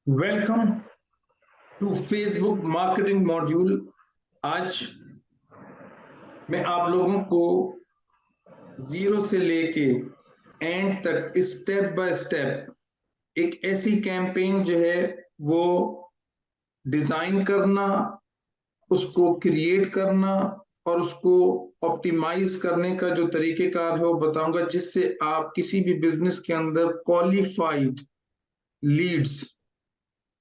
Welcome to Facebook marketing module. आज मैं आप लोगों को जीरो से लेके एंड तक स्टेप बाय स्टेप एक ऐसी कैंपेन जो है वो डिजाइन करना, उसको क्रिएट करना और उसको ऑप्टिमाइज करने का जो तरीकेकार है वो बताऊंगा, जिससे आप किसी भी बिजनेस के अंदर क्वालिफाइड लीड्स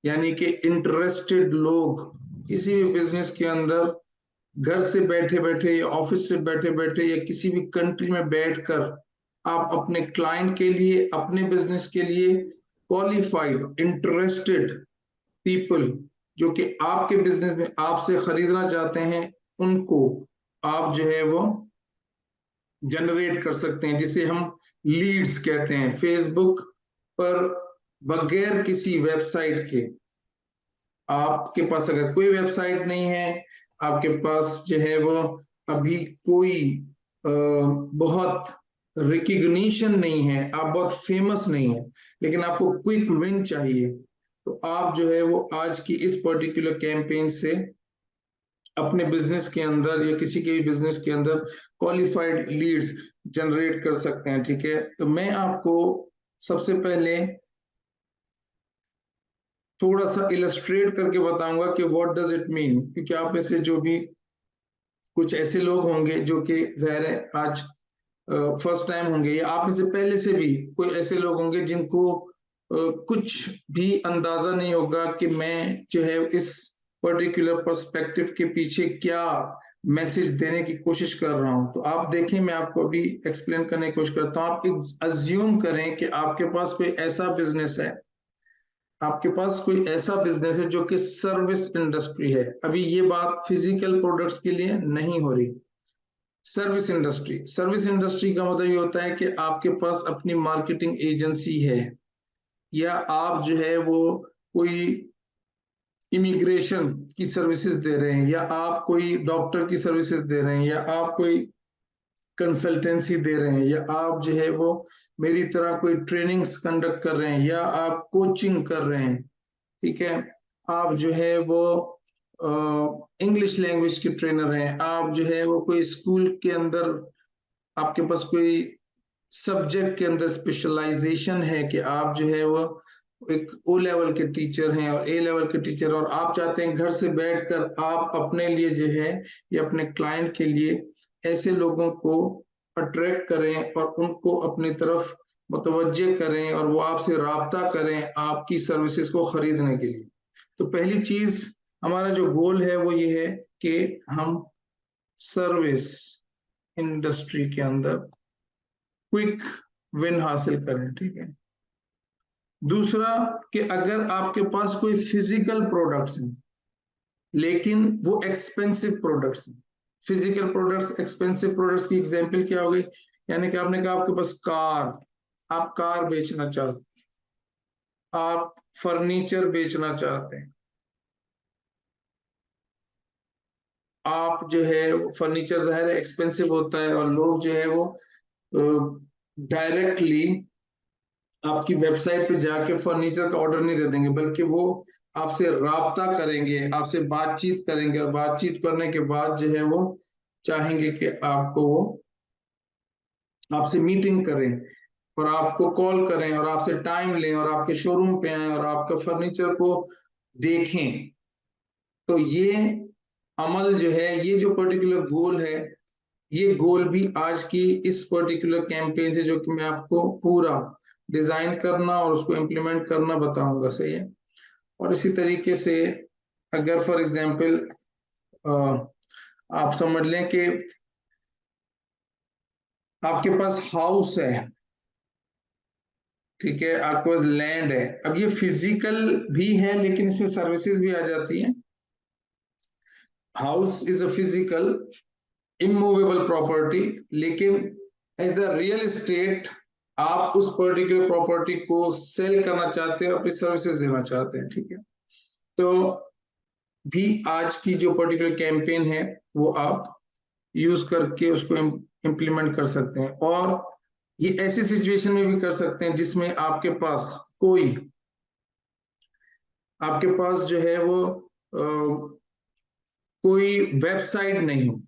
यानी कि इंटरेस्टेड लोग किसी भी बिजनेस के अंदर घर से बैठे बैठे या ऑफिस से बैठे बैठे या किसी भी कंट्री में बैठकर आप अपने क्लाइंट के लिए, अपने बिजनेस के लिए क्वालिफाइड इंटरेस्टेड पीपल जो कि आपके बिजनेस में आपसे खरीदना चाहते हैं, उनको आप जो है वो जनरेट कर सकते हैं, जिसे हम लीड्स कहते हैं। फेसबुक पर बगैर किसी वेबसाइट के, आपके पास अगर कोई वेबसाइट नहीं है, आपके पास जो है वो अभी कोई बहुत रिकग्निशन नहीं है, आप बहुत फेमस नहीं है, लेकिन आपको क्विक विन चाहिए, तो आप जो है वो आज की इस पर्टिकुलर कैंपेन से अपने बिजनेस के अंदर या किसी के भी बिजनेस के अंदर क्वालिफाइड लीड्स जनरेट कर सकते हैं। ठीक है, तो मैं आपको सबसे पहले थोड़ा सा इलस्ट्रेट करके बताऊंगा कि व्हाट डज इट मीन, क्योंकि आप में से जो भी कुछ ऐसे लोग होंगे जो कि जाहिर है आज फर्स्ट टाइम होंगे, या आप में से पहले से भी कोई ऐसे लोग होंगे जिनको कुछ भी अंदाजा नहीं होगा कि मैं जो है इस पर्टिकुलर पर्सपेक्टिव के पीछे क्या मैसेज देने की कोशिश कर रहा हूं। तो आप देखें, मैं आपको अभी एक्सप्लेन करने की कोशिश करता हूं। आप अज्यूम करें कि आपके पास कोई ऐसा बिजनेस है, आपके पास कोई ऐसा बिजनेस है जो कि सर्विस इंडस्ट्री है। अभी ये बात फिजिकल प्रोडक्ट्स के लिए नहीं हो रही। सर्विस इंडस्ट्री का मतलब ये होता है कि आपके पास अपनी मार्केटिंग एजेंसी है, या आप जो है वो कोई इमिग्रेशन की सर्विसेज दे रहे हैं, या आप कोई डॉक्टर की सर्विसेज दे रहे हैं, या आप कोई कंसल्टेंसी दे रहे हैं, या आप जो है वो मेरी तरह कोई ट्रेनिंग्स कंडक्ट कर रहे हैं, या आप कोचिंग कर रहे हैं। ठीक है, आप जो है वो इंग्लिश लैंग्वेज के ट्रेनर हैं, आप जो है वो कोई स्कूल के अंदर आपके पास कोई सब्जेक्ट के अंदर स्पेशलाइजेशन है कि आप जो है वो एक ओ लेवल के टीचर हैं और ए लेवल के टीचर, और आप चाहते हैं घर से बैठकर आप अपने लिए जो है या अपने क्लाइंट के लिए ऐसे लोगों को अट्रैक्ट करें और उनको अपनी तरफ मुतवज्जे करें और वो आपसे राब्ता करें आपकी सर्विसेज को खरीदने के लिए। तो पहली चीज, हमारा जो गोल है वो ये है कि हम सर्विस इंडस्ट्री के अंदर क्विक विन हासिल करें। ठीक है, दूसरा कि अगर आपके पास कोई फिजिकल प्रोडक्ट्स हैं लेकिन वो एक्सपेंसिव प्रोडक्ट्स हैं, फिजिकल प्रोडक्ट्स एक्सपेंसिव प्रोडक्ट्स की एग्जांपल क्या हो गई, यानी कि आपने कहा आपके पास कार, आप कार बेचना चाहते, आप फर्नीचर बेचना चाहते हैं, आप जो है फर्नीचर जाहिर है एक्सपेंसिव होता है और लोग जो है वो डायरेक्टली आपकी वेबसाइट पे जाके फर्नीचर का ऑर्डर नहीं दे देंगे, बल्कि वो आपसे राब्ता करेंगे, आपसे बातचीत करेंगे, और बातचीत करने के बाद जो है वो चाहेंगे कि आपको वो आपसे मीटिंग करें और आपको कॉल करें और आपसे टाइम लें और आपके शोरूम पे आए और आपका फर्नीचर को देखें। तो ये अमल जो है, ये जो पर्टिकुलर गोल है, ये गोल भी आज की इस पर्टिकुलर कैंपेन से, जो कि मैं आपको पूरा डिजाइन करना और उसको इम्प्लीमेंट करना बताऊंगा, सही है। और इसी तरीके से अगर फॉर एग्जांपल आप समझ लें कि आपके पास हाउस है, ठीक है, आपके पास लैंड है। अब ये फिजिकल भी है लेकिन इसमें सर्विसेज भी आ जाती हैं। House is a physical immovable property, लेकिन एज अ रियल एस्टेट आप उस पर्टिकुलर प्रॉपर्टी को सेल करना चाहते हैं, अपनी सर्विसेज देना चाहते हैं। ठीक है, तो भी आज की जो पर्टिकुलर कैंपेन है वो आप यूज करके उसको इम्प्लीमेंट कर सकते हैं, और ये ऐसी सिचुएशन में भी कर सकते हैं जिसमें आपके पास कोई आपके पास जो है वो कोई वेबसाइट नहीं हो,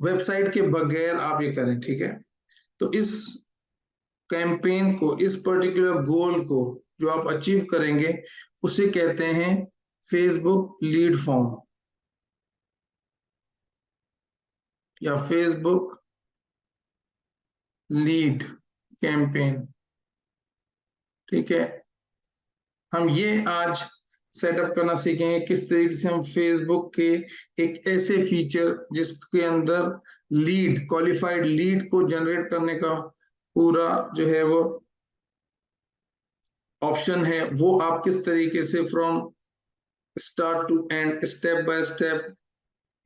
वेबसाइट के बगैर आप ये करें, ठीक है। तो इस कैंपेन को, इस पर्टिकुलर गोल को जो आप अचीव करेंगे, उसे कहते हैं फेसबुक लीड फॉर्म या फेसबुक लीड कैंपेन, ठीक है। हम ये आज सेटअप करना सीखेंगे किस तरीके से हम फेसबुक के एक ऐसे फीचर जिसके अंदर लीड, क्वालिफाइड लीड को जनरेट करने का पूरा जो है वो ऑप्शन है, वो आप किस तरीके से from start to end step by step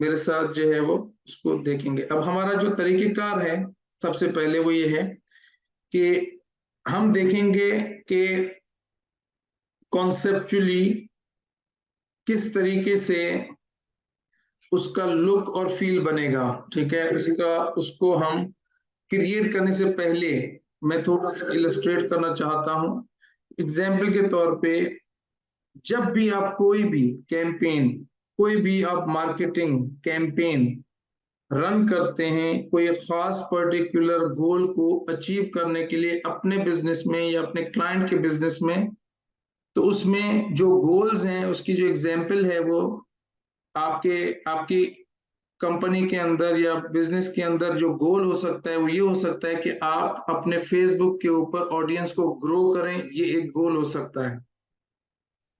मेरे साथ जो है वो उसको देखेंगे। अब हमारा जो तरीकेकार है, सबसे पहले वो ये है कि हम देखेंगे कि कॉन्सेप्चुअली किस तरीके से उसका लुक और फील बनेगा, ठीक है। उसको हम क्रिएट करने से पहले मैं थोड़ा सा इलस्ट्रेट करना चाहता हूं। एग्जाम्पल के तौर पे, जब भी आप कोई भी कैंपेन, कोई भी आप मार्केटिंग कैंपेन रन करते हैं, कोई खास पर्टिकुलर गोल को अचीव करने के लिए अपने बिजनेस में या अपने क्लाइंट के बिजनेस में, तो उसमें जो गोल्स हैं उसकी जो एग्जाम्पल है वो आपके आपकी कंपनी के अंदर या बिजनेस के अंदर जो गोल हो सकता है वो ये हो सकता है कि आप अपने फेसबुक के ऊपर ऑडियंस को ग्रो करें, ये एक गोल हो सकता है।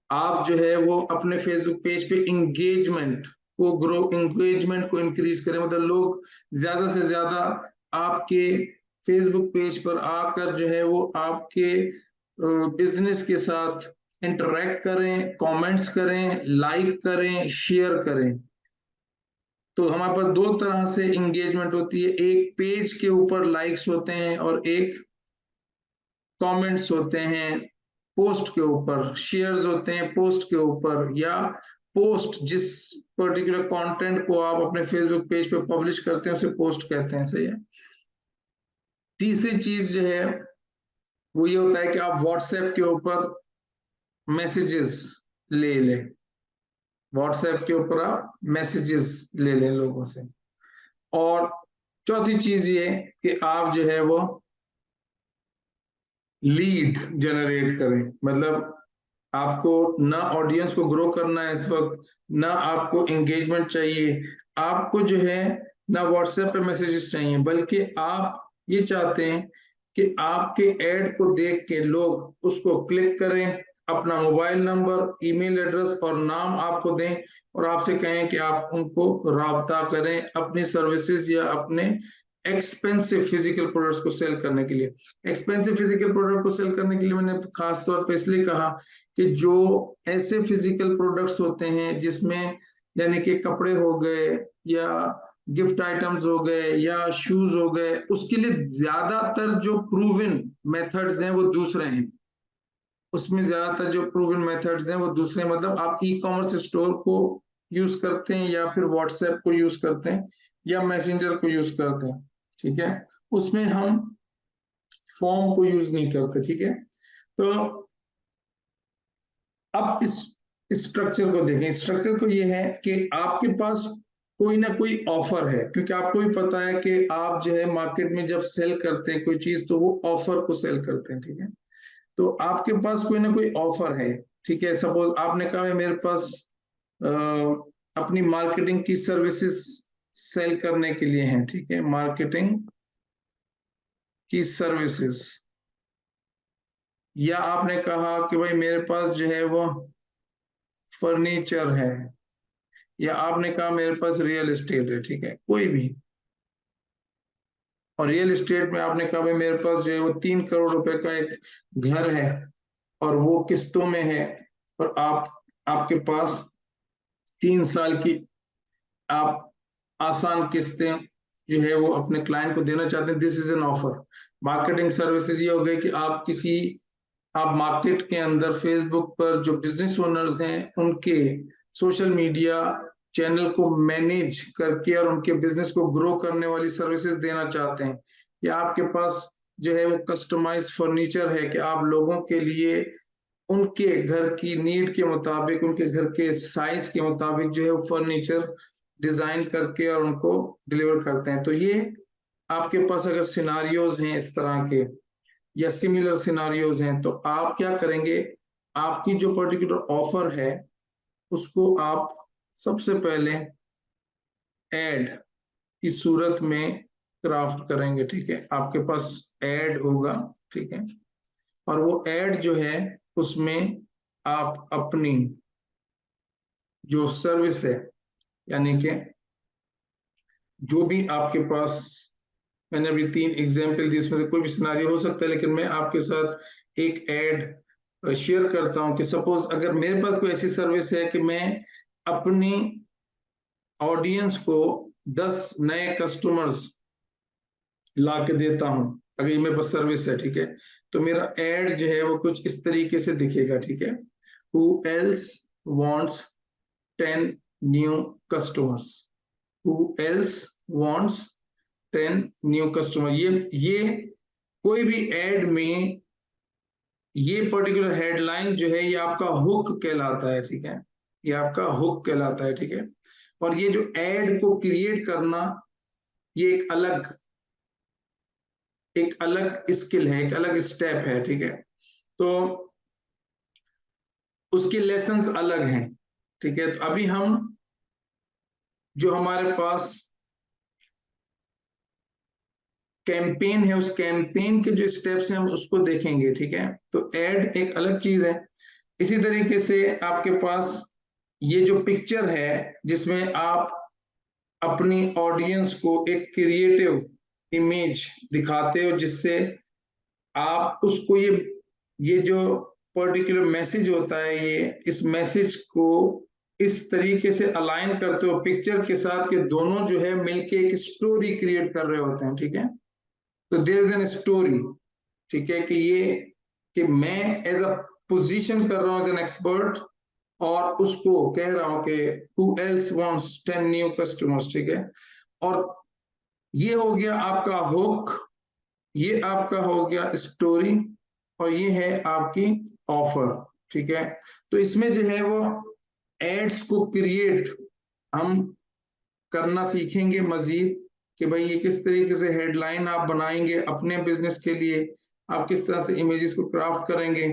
आप जो है वो अपने फेसबुक पेज पे एंगेजमेंट को इंक्रीज करें, मतलब लोग ज्यादा से ज्यादा आपके फेसबुक पेज पर आकर जो है वो आपके बिजनेस के साथ इंटरेक्ट करें, कमेंट्स करें, लाइक करें, शेयर करें। तो हमारे पास दो तरह से इंगेजमेंट होती है, एक पेज के ऊपर लाइक्स होते हैं और एक कमेंट्स होते हैं पोस्ट के ऊपर, शेयर्स होते हैं पोस्ट के ऊपर, या पोस्ट जिस पर्टिकुलर कंटेंट को आप अपने फेसबुक पेज पे पब्लिश करते हैं उसे पोस्ट कहते हैं, सही है। तीसरी चीज जो है वो ये होता है कि आप व्हाट्सएप के ऊपर मैसेजेस ले लें, व्हाट्सएप के ऊपर आप मैसेजेस ले लें लोगों से। और चौथी चीज ये कि आप जो है वो लीड जनरेट करें, मतलब आपको ना ऑडियंस को ग्रो करना है इस वक्त, ना आपको एंगेजमेंट चाहिए, आपको जो है ना व्हाट्सएप पे मैसेजेस चाहिए, बल्कि आप ये चाहते हैं कि आपके ऐड को देख के लोग उसको क्लिक करें, अपना मोबाइल नंबर, ईमेल एड्रेस और नाम आपको दें और आपसे कहें कि आप उनको राब्ता करें अपनी सर्विसेज या अपने एक्सपेंसिव फिजिकल प्रोडक्ट्स को सेल करने के लिए। एक्सपेंसिव फिजिकल प्रोडक्ट को सेल करने के लिए मैंने खास तौर पे इसलिए कहा कि जो ऐसे फिजिकल प्रोडक्ट्स होते हैं जिसमें, यानी कि कपड़े हो गए या गिफ्ट आइटम्स हो गए या शूज हो गए, उसके लिए ज्यादातर जो प्रूवन मेथड्स हैं वो दूसरे हैं। उसमें ज्यादातर जो प्रूवन मेथड्स हैं वो दूसरे, मतलब आप ई कॉमर्स स्टोर को यूज करते हैं या फिर व्हाट्सएप को यूज करते हैं या मैसेंजर को यूज करते हैं, ठीक है। उसमें हम फॉर्म को यूज नहीं करते, ठीक है। तो अब इस स्ट्रक्चर को देखें। स्ट्रक्चर तो ये है कि आपके पास कोई ना कोई ऑफर है, क्योंकि आपको भी पता है कि आप जो है मार्केट में जब सेल करते हैं कोई चीज तो वो ऑफर को सेल करते हैं, ठीक है। तो आपके पास कोई ना कोई ऑफर है, ठीक है। सपोज आपने कहा है मेरे पास अ, अपनी मार्केटिंग की सर्विसेज सेल करने के लिए हैं, ठीक है, मार्केटिंग की सर्विसेज। या आपने कहा कि भाई मेरे पास जो है वो फर्नीचर है, या आपने कहा मेरे पास रियल एस्टेट है, ठीक है, कोई भी। और रियल एस्टेट में आपने कहा भाई मेरे पास जो है वो 3 करोड़ रुपए का एक घर है और वो किस्तों में है, और आपके पास 3 साल की आप आसान किस्तें जो है वो अपने क्लाइंट को देना चाहते हैं। This is an offer. Marketing services ये हो गई कि आप मार्केट के अंदर फेसबुक पर जो बिजनेस ओनर्स हैं उनके सोशल मीडिया चैनल को मैनेज करके और उनके बिजनेस को ग्रो करने वाली सर्विसेज देना चाहते हैं। या आपके पास जो है वो कस्टमाइज फर्नीचर है कि आप लोगों के लिए उनके घर की नीड के मुताबिक, उनके घर के साइज के मुताबिक जो है वो फर्नीचर डिजाइन करके और उनको डिलीवर करते हैं। तो ये आपके पास अगर सिनारियोज हैं इस तरह के या सिमिलर सिनारियोज हैं, तो आप क्या करेंगे, आपकी जो पर्टिकुलर ऑफर है उसको आप सबसे पहले एड की सूरत में क्राफ्ट करेंगे। ठीक है, आपके पास एड होगा। ठीक है, और वो एड जो है उसमें आप अपनी जो सर्विस है, यानी कि जो भी आपके पास, मैंने अभी 3 एग्जाम्पल दी, इसमें से कोई भी सिनारियो हो सकता है, लेकिन मैं आपके साथ एक एड शेयर करता हूं कि सपोज अगर मेरे पास कोई ऐसी सर्विस है कि मैं अपनी ऑडियंस को 10 नए कस्टमर्स ला के देता हूं, अगर ये मेरे पास सर्विस है। ठीक है, तो मेरा एड जो है वो कुछ इस तरीके से दिखेगा। ठीक है, who else wants 10 new customers, who else wants 10 new customer. ये कोई भी एड में ये पर्टिकुलर हेडलाइन जो है ये आपका हुक कहलाता है। ठीक है, ये आपका हुक कहलाता है। ठीक है, और ये जो एड को क्रिएट करना, ये एक अलग स्किल है, एक अलग स्टेप है। ठीक है, तो उसके लेसन्स अलग हैं। ठीक है, तो अभी हम जो हमारे पास कैंपेन है, उस कैंपेन के जो स्टेप्स हैं हम उसको देखेंगे। ठीक है, तो एड एक अलग चीज है। इसी तरीके से आपके पास ये जो पिक्चर है जिसमें आप अपनी ऑडियंस को एक क्रिएटिव इमेज दिखाते हो, जिससे आप उसको ये जो पर्टिकुलर मैसेज होता है, ये इस मैसेज को इस तरीके से अलाइन करते हो पिक्चर के साथ कि दोनों जो है मिलके एक स्टोरी क्रिएट कर रहे होते हैं। ठीक है, तो देयर इज एन स्टोरी। ठीक है, कि मैं एज अ पोजीशन कर रहा हूं एज एन एक्सपर्ट, और उसको कह रहा हूं कि who else wants 10 new customers. ठीक है, और ये हो गया आपका हुक, ये आपका हो गया स्टोरी, और ये है आपकी ऑफर। ठीक है, तो इसमें जो है वो एड्स को क्रिएट हम करना सीखेंगे मजीद, कि भाई ये किस तरीके से हेडलाइन आप बनाएंगे अपने बिजनेस के लिए, आप किस तरह से इमेजेस को क्राफ्ट करेंगे,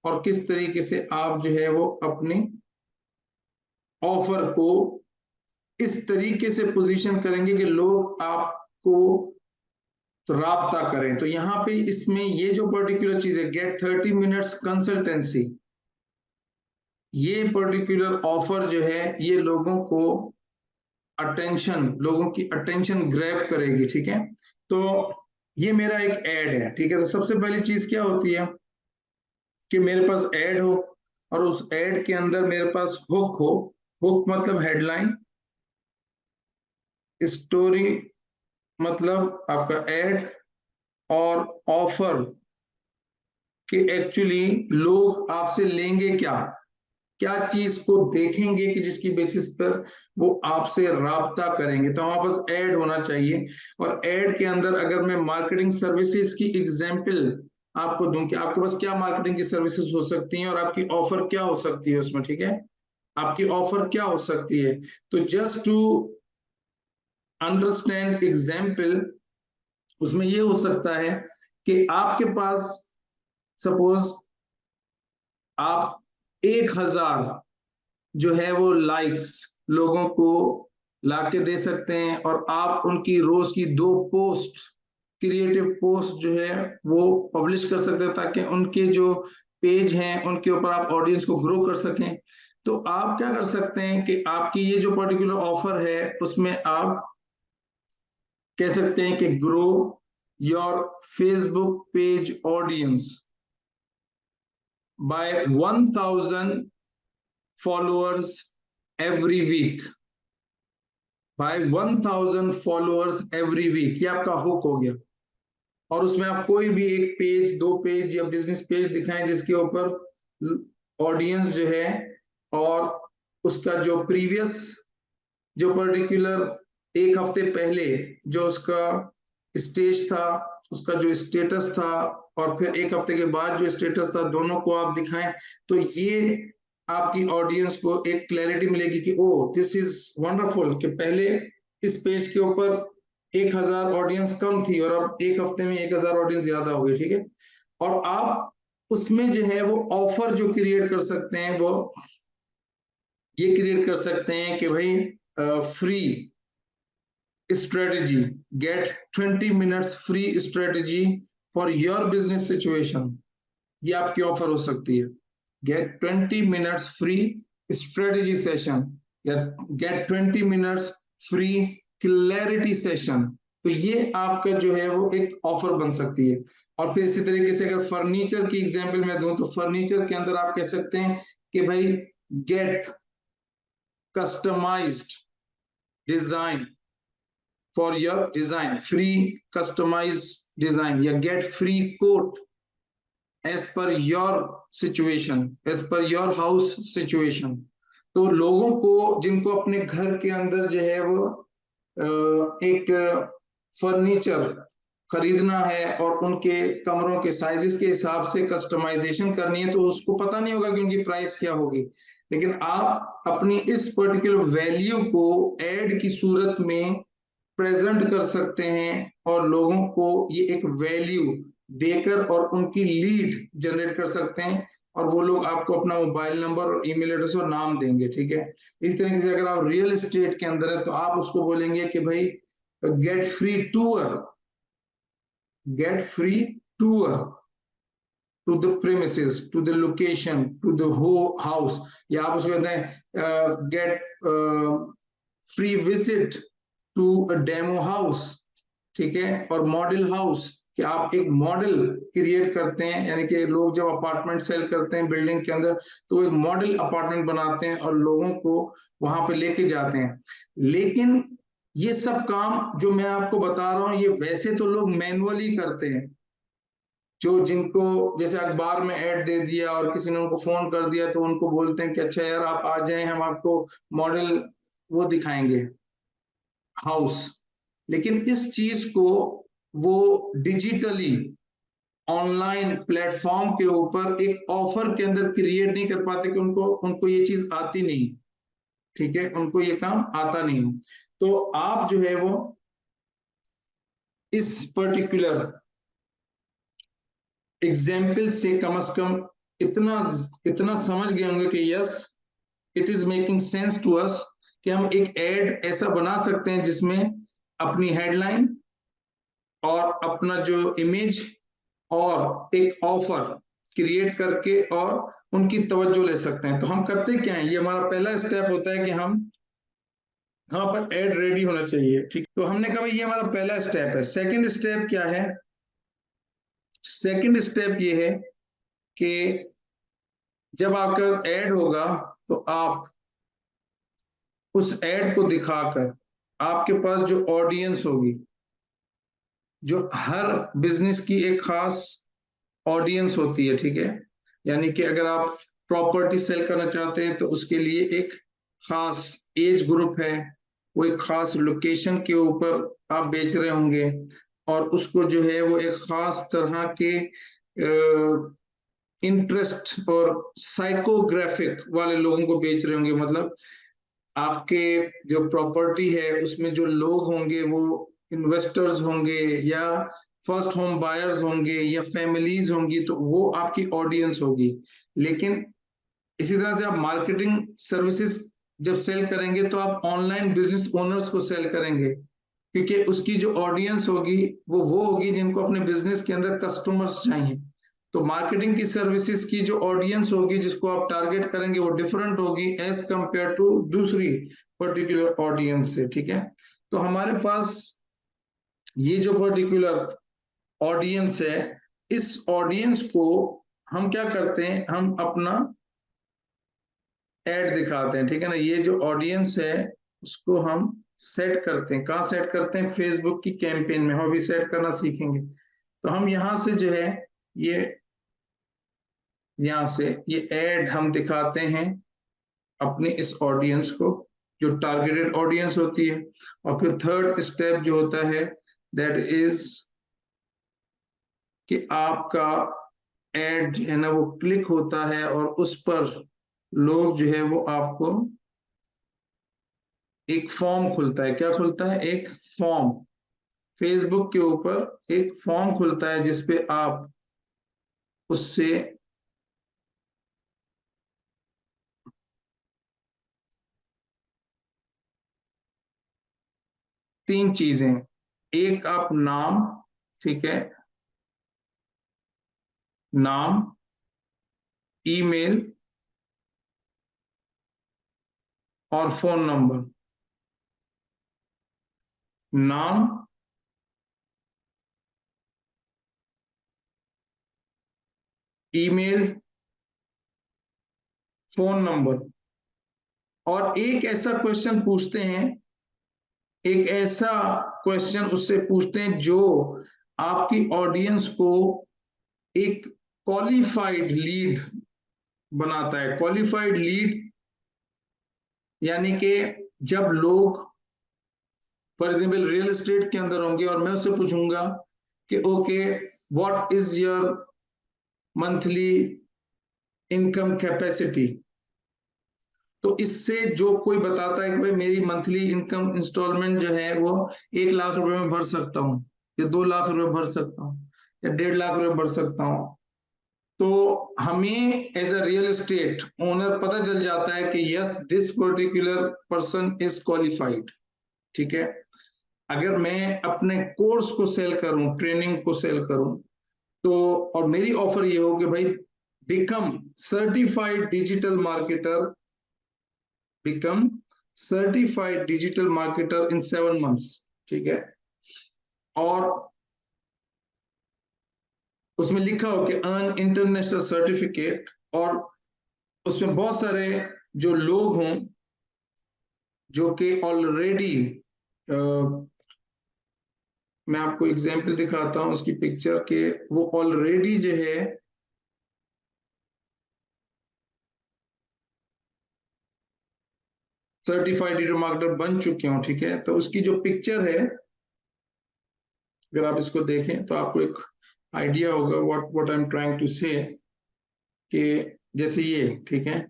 और किस तरीके से आप जो है वो अपनी ऑफर को इस तरीके से पोजीशन करेंगे कि लोग आपको राब्ता करें। तो यहाँ पे इसमें ये जो पर्टिकुलर चीज है, गेट 30 मिनट्स कंसल्टेंसी, ये पर्टिकुलर ऑफर जो है ये लोगों की अटेंशन ग्रैब करेगी। ठीक है, तो ये मेरा एक एड है। ठीक है, तो सबसे पहली चीज क्या होती है कि मेरे पास एड हो, और उस एड के अंदर मेरे पास हुक हो। हुक मतलब हेडलाइन, स्टोरी मतलब आपका एड, और ऑफर कि एक्चुअली लोग आपसे लेंगे क्या, क्या चीज को देखेंगे कि जिसकी बेसिस पर वो आपसे राब्ता करेंगे। तो हमारे पास ऐड होना चाहिए, और ऐड के अंदर अगर मैं मार्केटिंग सर्विसेज की एग्जांपल आपको दूं कि आपके पास क्या मार्केटिंग की सर्विसेज हो सकती हैं और आपकी ऑफर क्या हो सकती है उसमें। ठीक है, आपकी ऑफर क्या हो सकती है, तो जस्ट टू अंडरस्टैंड एग्जाम्पल, उसमें ये हो सकता है कि आपके पास सपोज आप 1000 जो है वो लाइक्स लोगों को लाके दे सकते हैं, और आप उनकी रोज की 2 पोस्ट, क्रिएटिव पोस्ट जो है वो पब्लिश कर सकते हैं, ताकि उनके जो पेज हैं उनके ऊपर आप ऑडियंस को ग्रो कर सकें। तो आप क्या कर सकते हैं कि आपकी ये जो पर्टिकुलर ऑफर है उसमें आप कह सकते हैं कि grow your Facebook page audience by 1000 followers every week, by 1000 followers every week. ये आपका हुक हो गया, और उसमें आप कोई भी एक पेज, 2 पेज या बिजनेस पेज दिखाएं जिसके ऊपर ऑडियंस जो है, और उसका जो प्रीवियस, जो पर्टिकुलर 1 हफ्ते पहले जो उसका स्टेज था, उसका जो स्टेटस था और फिर एक हफ्ते के बाद जो स्टेटस था, दोनों को आप दिखाएं, तो ये आपकी ऑडियंस को एक क्लैरिटी मिलेगी कि ओ दिस इज वंडरफुल, कि पहले इस पेज के ऊपर 1000 ऑडियंस कम थी और अब एक हफ्ते में 1000 ऑडियंस ज्यादा हो गई, ठीक है। और आप उसमें जो है वो ऑफर जो क्रिएट कर सकते हैं, वो ये क्रिएट कर सकते हैं कि भाई free strategy, get 20 minutes free strategy for your business situation, ये आपकी ऑफर हो सकती है। Get 20 minutes free strategy session या get 20 minutes free clarity session, तो ये आपका जो है वो एक ऑफर बन सकती है। और फिर इसी तरीके से अगर फर्नीचर की एग्जांपल मैं दूं, तो फर्नीचर के अंदर आप कह सकते हैं कि भाई get customised design for your design, free customised design, या get free quote as per your situation, as per your house situation. तो लोगों को जिनको अपने घर के अंदर जो है वो एक फर्नीचर खरीदना है और उनके कमरों के साइजेस के हिसाब से कस्टमाइजेशन करनी है, तो उसको पता नहीं होगा कि उनकी प्राइस क्या होगी। लेकिन आप अपनी इस पर्टिकुलर वैल्यू को एड की सूरत में प्रेजेंट कर सकते हैं और लोगों को ये एक वैल्यू देकर और उनकी लीड जनरेट कर सकते हैं, और वो लोग आपको अपना मोबाइल नंबर और ईमेल एड्रेस और नाम देंगे, ठीक है। इस तरीके से अगर आप रियल एस्टेट के अंदर है, तो आप उसको बोलेंगे कि भाई get free tour, get free tour to the premises, to the location, to the whole house, या आप उसको कहते हैं get free visit to a demo house, ठीक है। और मॉडल हाउस, कि आप एक मॉडल क्रिएट करते हैं, यानी कि लोग जब अपार्टमेंट सेल करते हैं बिल्डिंग के अंदर, तो एक मॉडल अपार्टमेंट बनाते हैं और लोगों को वहां पे लेके जाते हैं। लेकिन ये सब काम जो मैं आपको बता रहा हूं, ये वैसे तो लोग मैनुअली करते हैं, जो जिनको जैसे अखबार में ऐड दे दिया और किसी ने उनको फोन कर दिया, तो उनको बोलते हैं कि अच्छा यार आप आ जाएं, हम आपको मॉडल वो दिखाएंगे हाउस। लेकिन इस चीज को वो डिजिटली ऑनलाइन प्लेटफॉर्म के ऊपर एक ऑफर के अंदर क्रिएट नहीं कर पाते, कि उनको उनको ये चीज आती नहीं, ठीक है, उनको ये काम आता नहीं। तो आप जो है वो इस पर्टिकुलर एग्जाम्पल से कम इतना इतना समझ गए होंगे कि yes, it is making sense to us, कि हम एक एड ऐसा बना सकते हैं जिसमें अपनी हेडलाइन और अपना जो इमेज और एक ऑफर क्रिएट करके और उनकी तवज्जो ले सकते हैं। तो हम करते क्या है, ये हमारा पहला स्टेप होता है कि हम यहाँ पर एड रेडी होना चाहिए, ठीक। तो हमने कहा ये हमारा पहला स्टेप है। सेकंड स्टेप क्या है? सेकंड स्टेप ये है कि जब आपका ऐड होगा, तो आप उस ऐड को दिखाकर आपके पास जो ऑडियंस होगी, जो हर बिजनेस की एक खास ऑडियंस होती है, ठीक है। यानी कि अगर आप प्रॉपर्टी सेल करना चाहते हैं, तो उसके लिए एक खास एज ग्रुप है, वो एक खास लोकेशन के ऊपर आप बेच रहे होंगे, और उसको जो है वो एक खास तरह के इंटरेस्ट और साइकोग्राफिक वाले लोगों को बेच रहे होंगे। मतलब आपके जो प्रॉपर्टी है उसमें जो लोग होंगे वो इन्वेस्टर्स होंगे, या फर्स्ट होम बायर्स होंगे, या फैमिलीज होंगी, तो वो आपकी ऑडियंस होगी। लेकिन इसी तरह से आप मार्केटिंग सर्विसेज जब सेल करेंगे, तो आप ऑनलाइन बिजनेस ओनर्स को सेल करेंगे, क्योंकि उसकी जो ऑडियंस होगी वो होगी जिनको अपने बिजनेस के अंदर कस्टमर्स चाहिए। तो मार्केटिंग की सर्विसेज की जो ऑडियंस होगी जिसको आप टारगेट करेंगे, वो डिफरेंट होगी एज कंपेयर टू दूसरी पर्टिकुलर ऑडियंस से, ठीक है। तो हमारे पास ये जो पर्टिकुलर ऑडियंस है, इस ऑडियंस को हम क्या करते हैं, हम अपना एड दिखाते हैं, ठीक है ना। ये जो ऑडियंस है उसको हम सेट करते हैं, कहाँ सेट करते हैं? फेसबुक की कैंपेन में हम अभी सेट करना सीखेंगे। तो हम यहाँ से जो है ये यहाँ से ये एड हम दिखाते हैं अपनी इस ऑडियंस को, जो टारगेटेड ऑडियंस होती है। और फिर थर्ड स्टेप जो होता है, दैट इज कि आपका एड जो है ना वो क्लिक होता है और उस पर लोग जो है वो आपको एक फॉर्म खुलता है। क्या खुलता है? एक फॉर्म। फेसबुक के ऊपर एक फॉर्म खुलता है जिसपे आप उससे तीन चीजें, एक आप नाम, ठीक है, नाम, ईमेल और फोन नंबर। नाम, ईमेल, फोन नंबर। और एक ऐसा क्वेश्चन पूछते हैं, एक ऐसा क्वेश्चन उससे पूछते हैं जो आपकी ऑडियंस को एक क्वालिफाइड लीड बनाता है। क्वालिफाइड लीड यानी कि जब लोग फॉर एग्जाम्पल रियल एस्टेट के अंदर होंगे और मैं उससे पूछूंगा कि okay, what is your monthly income capacity, तो इससे जो कोई बताता है कि भाई मेरी मंथली इनकम इंस्टॉलमेंट जो है वो 1 लाख रुपए में भर सकता हूँ, या 2 लाख रुपए भर सकता हूँ, या 1.5 लाख रुपए भर सकता हूँ, तो हमें as a real estate owner पता चल जाता है कि yes this particular person is qualified. ठीक है। अगर मैं अपने कोर्स को सेल करूं, ट्रेनिंग को सेल करूं, तो और मेरी ऑफर ये हो कि भाई become certified digital marketer, become certified digital marketer in 7 months. ठीक है। और उसमें लिखा हो कि अर्न इंटरनेशनल सर्टिफिकेट, और उसमें बहुत सारे जो लोग हों जो कि ऑलरेडी, मैं आपको एग्जांपल दिखाता हूं उसकी पिक्चर के, वो ऑलरेडी जो है सर्टिफाइड डिजिटल मार्केटर बन चुके हो। ठीक है। तो उसकी जो पिक्चर है, अगर आप इसको देखें तो आपको एक आइडिया होगा what what I am trying to say, कि जैसे ये, ठीक है,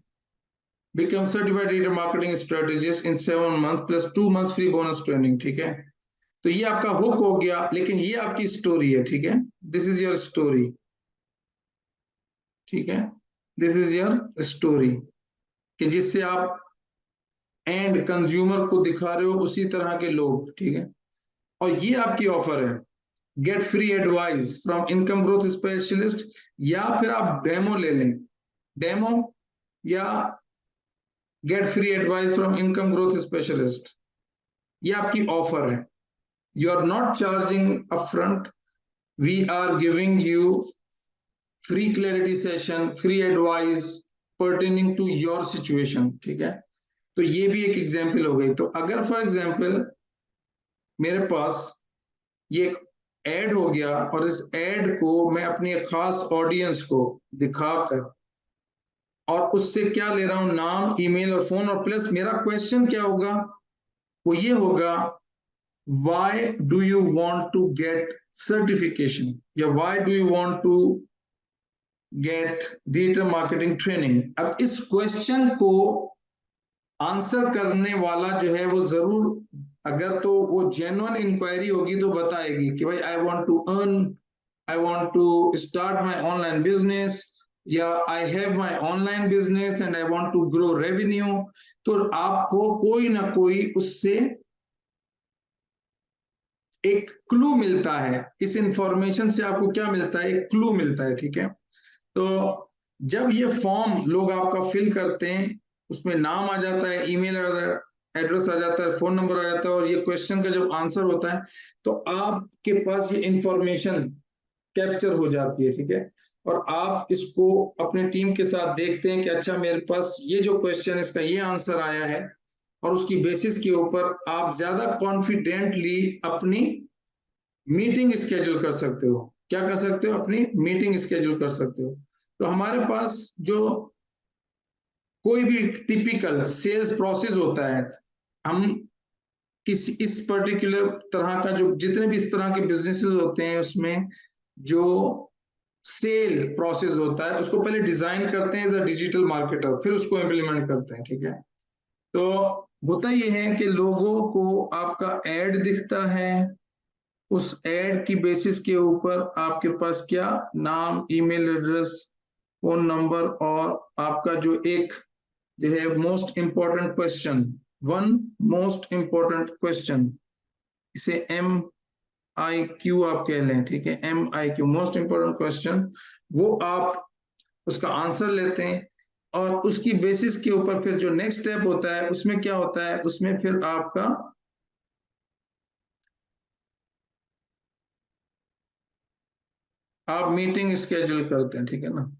become certified digital marketing strategist in 7 month plus 2 month free bonus training. ठीक है। तो ये आपका हुक हो गया, लेकिन ये आपकी स्टोरी है। ठीक है। This is your story. ठीक है। दिस इज योर स्टोरी, कि जिससे आप एंड कंज्यूमर को दिखा रहे हो उसी तरह के लोग। ठीक है। और ये आपकी ऑफर है, get free advice from income growth specialist, या फिर आप डेमो ले लें, डेमो, या get free advice from income growth specialist. ये आपकी ऑफर है। You are not charging upfront, we are giving you free clarity session, free advice pertaining to your situation. ठीक है। तो ये भी एक एग्जाम्पल हो गई। तो अगर फॉर एग्जाम्पल मेरे पास ये एक ऐड हो गया और इस ऐड को मैं अपनी खास ऑडियंस को दिखाकर, और उससे क्या ले रहा हूं, नाम, ईमेल और फोन, और प्लस मेरा क्वेश्चन क्या होगा, वो ये होगा, why do you want to get certification, या why do you want to get digital marketing training. अब इस क्वेश्चन को आंसर करने वाला जो है वो जरूर, अगर तो वो जेन्युइन इंक्वायरी होगी तो बताएगी कि भाई I want to earn, I want to start my online business, या I have my online business and I want to grow revenue. तो आपको कोई ना कोई उससे एक क्लू मिलता है। इस इंफॉर्मेशन से आपको क्या मिलता है? एक क्लू मिलता है। ठीक है। तो जब ये फॉर्म लोग आपका फिल करते हैं, उसमें नाम आ जाता है, ईमेल एड्रेस आ जाता है, फोन नंबर आ जाता है, और ये क्वेश्चन का जब आंसर होता है तो आपके पास ये इंफॉर्मेशन कैप्चर हो जाती है। ठीक है। और आप इसको अपने टीम के साथ देखते हैं कि अच्छा मेरे पास ये जो क्वेश्चन है इसका ये आंसर आया है, और उसकी बेसिस के ऊपर आप ज्यादा कॉन्फिडेंटली अपनी मीटिंग स्केड्यूल कर सकते हो। क्या कर सकते हो? अपनी मीटिंग स्केड्यूल कर सकते हो। तो हमारे पास जो कोई भी टिपिकल सेल्स प्रोसेस होता है, हम किसी इस पर्टिकुलर तरह का, जो जितने भी इस तरह के बिजनेसेस होते हैं उसमें जो सेल प्रोसेस होता है उसको पहले डिजाइन करते हैं एज अ डिजिटल मार्केटर, फिर उसको इम्प्लीमेंट करते हैं। ठीक है, तो होता यह है कि लोगों को आपका एड दिखता है, उस एड की बेसिस के ऊपर आपके पास क्या नाम, ईमेल एड्रेस, फोन नंबर और आपका जो एक जो है most important question, one most important question, इसे MIQ आप कह लें। ठीक है, MIQ मोस्ट इंपॉर्टेंट क्वेश्चन, वो आप उसका आंसर लेते हैं और उसकी बेसिस के ऊपर फिर जो नेक्स्ट स्टेप होता है उसमें क्या होता है, उसमें फिर आपका आप मीटिंग स्केड्यूल करते हैं। ठीक है ना,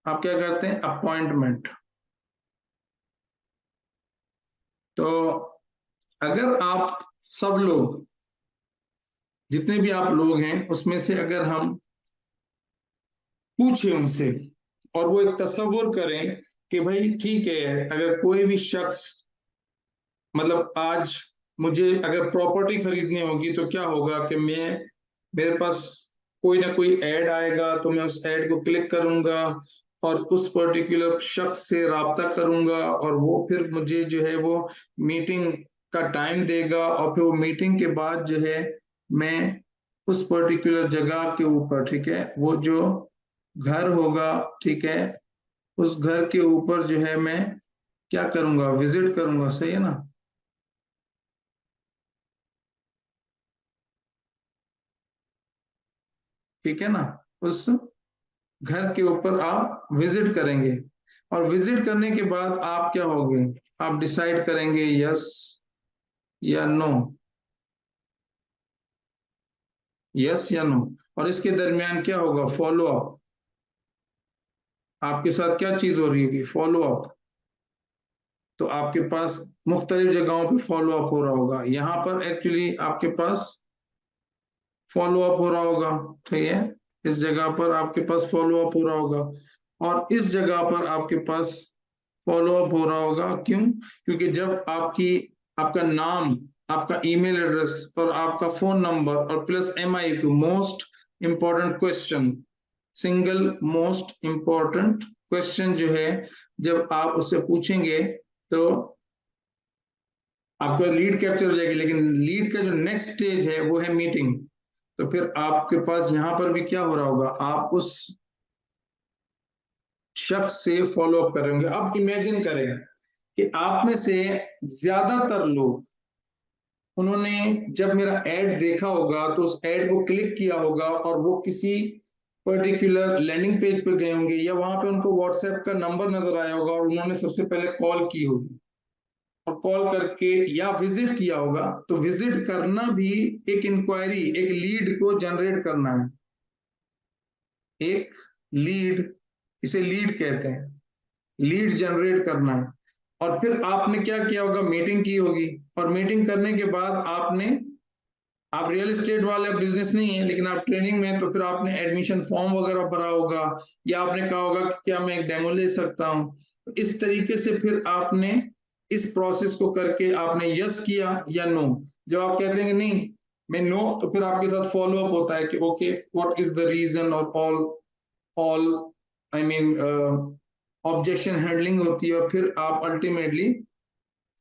आप क्या करते हैं, अपॉइंटमेंट। तो अगर आप सब लोग, जितने भी आप लोग हैं उसमें से अगर हम पूछें उनसे और वो एक तसव्वुर करें कि भाई ठीक है, अगर कोई भी शख्स, मतलब आज मुझे अगर प्रॉपर्टी खरीदनी होगी तो क्या होगा कि मैं, मेरे पास कोई ना कोई ऐड आएगा तो मैं उस ऐड को क्लिक करूंगा और उस पर्टिकुलर शख्स से राब्ता करूंगा और वो फिर मुझे जो है वो मीटिंग का टाइम देगा और फिर वो मीटिंग के बाद जो है मैं उस पर्टिकुलर जगह के ऊपर, ठीक है, वो जो घर होगा, ठीक है, उस घर के ऊपर जो है मैं क्या करूंगा, विजिट करूंगा। सही है ना, ठीक है ना, उस घर के ऊपर आप विजिट करेंगे और विजिट करने के बाद आप क्या होगे, आप डिसाइड करेंगे यस या नो, यस या नो। और इसके दरमियान क्या होगा, फॉलो अप। आपके साथ क्या चीज हो रही है, फॉलो अप। तो आपके पास मुख्तलिफ जगहों पे फॉलो अप हो रहा होगा, यहाँ पर एक्चुअली आपके पास फॉलो अप हो रहा होगा। ठीक है, इस जगह पर आपके पास फॉलो अप हो रहा होगा और इस जगह पर आपके पास फॉलो अप हो रहा होगा। क्यों? क्योंकि जब आपकी, आपका नाम, आपका ईमेल एड्रेस और आपका फोन नंबर और plus MIQ most important question, single most important question जो है, जब आप उससे पूछेंगे तो आपका लीड कैप्चर हो जाएगी। लेकिन लीड का जो नेक्स्ट स्टेज है वो है मीटिंग। तो फिर आपके पास यहां पर भी क्या हो रहा होगा, आप उस शख्स से फॉलो अप करेंगे। अब इमेजिन करें कि आप में से ज्यादातर लोग, उन्होंने जब मेरा ऐड देखा होगा तो उस ऐड को क्लिक किया होगा और वो किसी पर्टिकुलर लैंडिंग पेज पे गए होंगे या वहां पे उनको व्हाट्सएप का नंबर नजर आया होगा और उन्होंने सबसे पहले कॉल की होगी और कॉल करके या विजिट किया होगा। तो विजिट करना भी एक इंक्वायरी, एक लीड को जनरेट करना है, एक लीड, इसे लीड कहते हैं, लीड जनरेट करना है। और फिर आपने क्या किया होगा, मीटिंग की होगी और मीटिंग करने के बाद आपने, आप रियल एस्टेट वाले बिजनेस नहीं है लेकिन आप ट्रेनिंग में हैं, तो फिर आपने एडमिशन फॉर्म वगैरह भरा होगा या आपने कहा होगा कि क्या मैं एक डेमो ले सकता हूं। इस तरीके से फिर आपने इस प्रोसेस को करके आपने यस किया या नो। जब आप कहते हैं कि नहीं मैं नो, तो फिर आपके साथ फॉलो अप होता है कि okay what is the reason और all I mean objection handling होती है और फिर आप अल्टीमेटली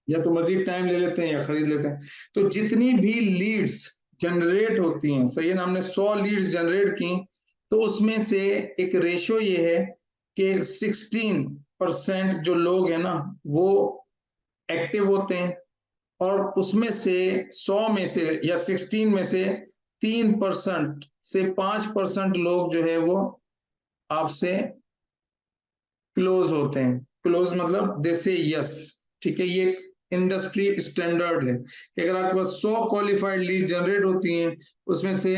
या तो मजीद टाइम ले लेते हैं या खरीद लेते हैं। तो जितनी भी लीड्स जनरेट होती हैं, सही है ना, हमने 100 लीड्स जनरेट की, तो उसमें से एक रेशो ये है कि 16% जो लोग हैं ना वो एक्टिव होते हैं और उसमें से 100 में से या 16 में से 3% से 5% लोग जो है वो आपसे क्लोज होते हैं। क्लोज मतलब दे से यस। ठीक है, ये इंडस्ट्री स्टैंडर्ड है कि अगर आपके पास 100 क्वालिफाइड लीड जनरेट होती हैं, उसमें से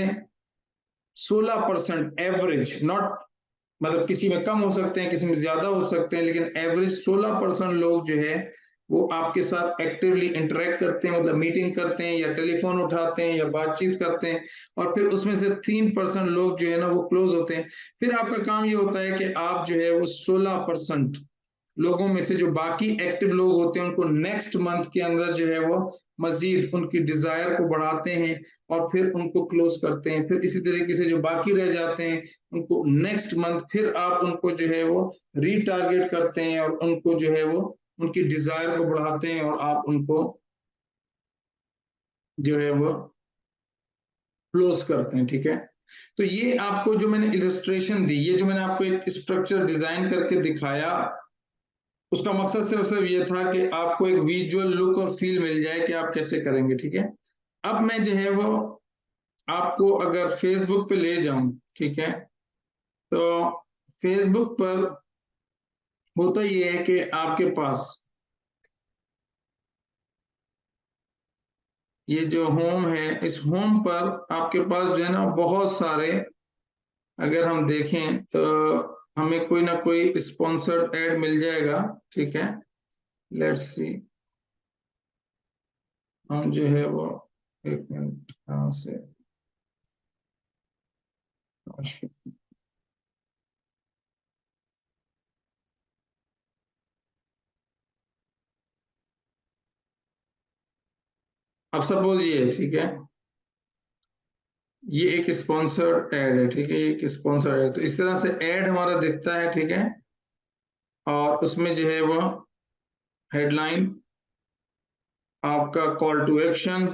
16% एवरेज, नॉट मतलब किसी में कम हो सकते हैं किसी में ज्यादा हो सकते हैं, लेकिन एवरेज 16% लोग जो है वो आपके साथ एक्टिवली इंटरेक्ट करते हैं, मतलब मीटिंग करते हैं या टेलीफोन उठाते हैं या बातचीत करते हैं। और फिर उसमें से 3% लोग जो है ना वो क्लोज होते हैं। फिर आपका काम ये होता है कि आप जो है वो 16% लोगों में से जो बाकी एक्टिव लोग होते हैं उनको नेक्स्ट मंथ के अंदर जो है वो मजीद उनकी डिजायर को बढ़ाते हैं और फिर उनको क्लोज करते हैं। फिर इसी तरीके से जो बाकी रह जाते हैं उनको नेक्स्ट मंथ फिर आप उनको जो है वो रीटारगेट करते हैं और उनको जो है वो उनकी डिजायर को बढ़ाते हैं और आप उनको जो है वो क्लोज करते हैं। ठीक है, तो ये आपको जो मैंने इलस्ट्रेशन दी, ये जो मैंने आपको एक स्ट्रक्चर डिजाइन करके दिखाया, उसका मकसद सिर्फ ये था कि आपको एक विजुअल लुक और फील मिल जाए कि आप कैसे करेंगे। ठीक है, अब मैं जो है वो आपको अगर फेसबुक पे ले जाऊं, ठीक है, तो फेसबुक पर होता ये है कि आपके पास ये जो होम है, इस होम पर आपके पास जो है ना बहुत सारे, अगर हम देखें तो हमें कोई ना कोई स्पॉन्सर्ड एड मिल जाएगा। ठीक है, लेट्स सी, हम जो है वो एक मिनट यहाँ से अब सपोज ये, ठीक है, ये एक स्पॉन्सर्ड एड है। ठीक है, ये एक स्पॉन्सर्ड है, तो इस तरह से एड हमारा दिखता है। ठीक है, और उसमें जो है वो हेडलाइन, आपका कॉल टू एक्शन,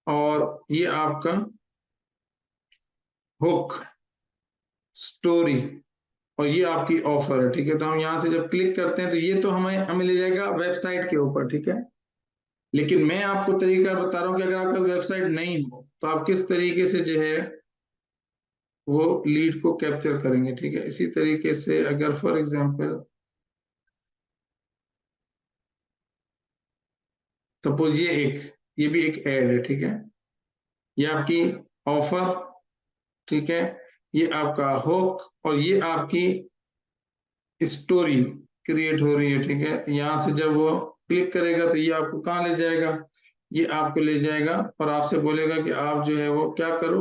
और ये आपका हुक स्टोरी, और ये आपकी ऑफर है। ठीक है, तो हम यहाँ से जब क्लिक करते हैं तो ये तो हमें हमें ले जाएगा वेबसाइट के ऊपर। ठीक है, लेकिन मैं आपको तरीका बता रहा हूँ कि अगर आपका वेबसाइट नहीं हो तो आप किस तरीके से जो है वो लीड को कैप्चर करेंगे। ठीक है, इसी तरीके से अगर फॉर एग्जांपल सपोज ये भी एक ऐड है। ठीक है, ये आपकी ऑफर, ठीक है, ये आपका हुक, और ये आपकी स्टोरी क्रिएट हो रही है। ठीक है, यहाँ से जब वो क्लिक करेगा तो ये आपको कहाँ ले जाएगा, ये आपको ले जाएगा और आपसे बोलेगा कि आप जो है वो क्या करो,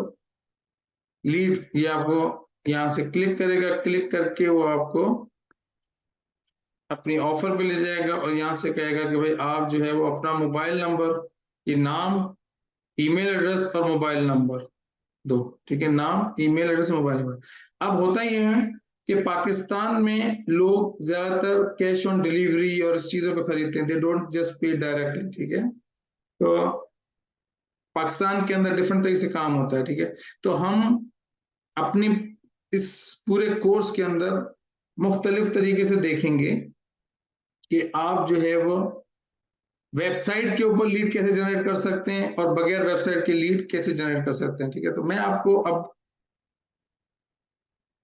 लीड, ये आपको यहाँ से क्लिक करेगा, क्लिक करके वो आपको अपनी ऑफर पे ले जाएगा और यहाँ से कहेगा कि भाई आप जो है वो अपना मोबाइल नंबर, ये नाम, ईमेल एड्रेस और मोबाइल नंबर दो। ठीक है, नाम, ईमेल एड्रेस, मोबाइल नंबर। अब होता यह है कि पाकिस्तान में लोग ज्यादातर कैश ऑन डिलीवरी और इस चीजों पे खरीदते हैं, दे डोंट जस्ट पे डायरेक्टली। ठीक है, तो पाकिस्तान के अंदर डिफरेंट तरीके से काम होता है। ठीक है, तो हम अपनी इस पूरे कोर्स के अंदर मुख्तलिफ तरीके से देखेंगे कि आप जो है वो वेबसाइट के ऊपर लीड कैसे जनरेट कर सकते हैं और बगैर वेबसाइट के लीड कैसे जनरेट कर सकते हैं। ठीक है, तो मैं आपको अब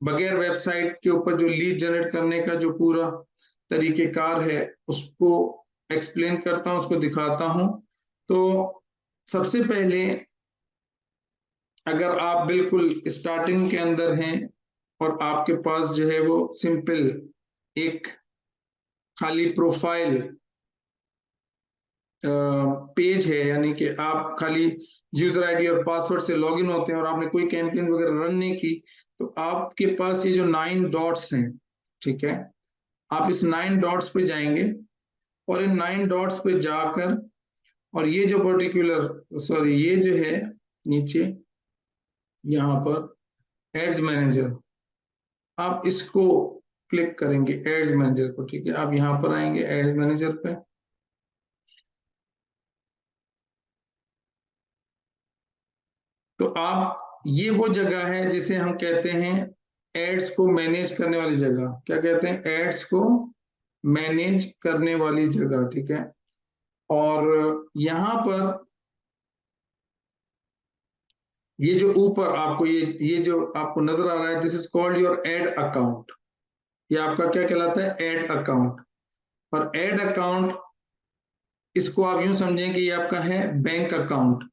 बगैर वेबसाइट के ऊपर जो लीड जनरेट करने का जो पूरा तरीकेकार है उसको एक्सप्लेन करता हूं, उसको दिखाता हूं। तो सबसे पहले अगर आप बिल्कुल स्टार्टिंग के अंदर हैं और आपके पास जो है वो सिंपल एक खाली प्रोफाइल पेज है, यानी कि आप खाली यूजर आईडी और पासवर्ड से लॉगिन होते हैं और आपने कोई कैंपेन वगैरह रन नहीं की, तो आपके पास ये जो 9 डॉट्स हैं, ठीक है, आप इस 9 डॉट्स पे जाएंगे और इन 9 डॉट्स पे जाकर और ये जो पर्टिकुलर, सॉरी, ये जो है नीचे यहाँ पर एड्स मैनेजर, आप इसको क्लिक करेंगे एड्स मैनेजर को। ठीक है, आप यहाँ पर आएंगे एड्स मैनेजर पे, तो आप, ये वो जगह है जिसे हम कहते हैं एड्स को मैनेज करने वाली जगह। क्या कहते हैं? एड्स को मैनेज करने वाली जगह। ठीक है, और यहाँ पर ये जो ऊपर आपको ये जो आपको नजर आ रहा है, this is called your ad account. ये आपका क्या कहलाता है? Ad account. और एड अकाउंट, इसको आप यूं समझें कि ये आपका है बैंक अकाउंट।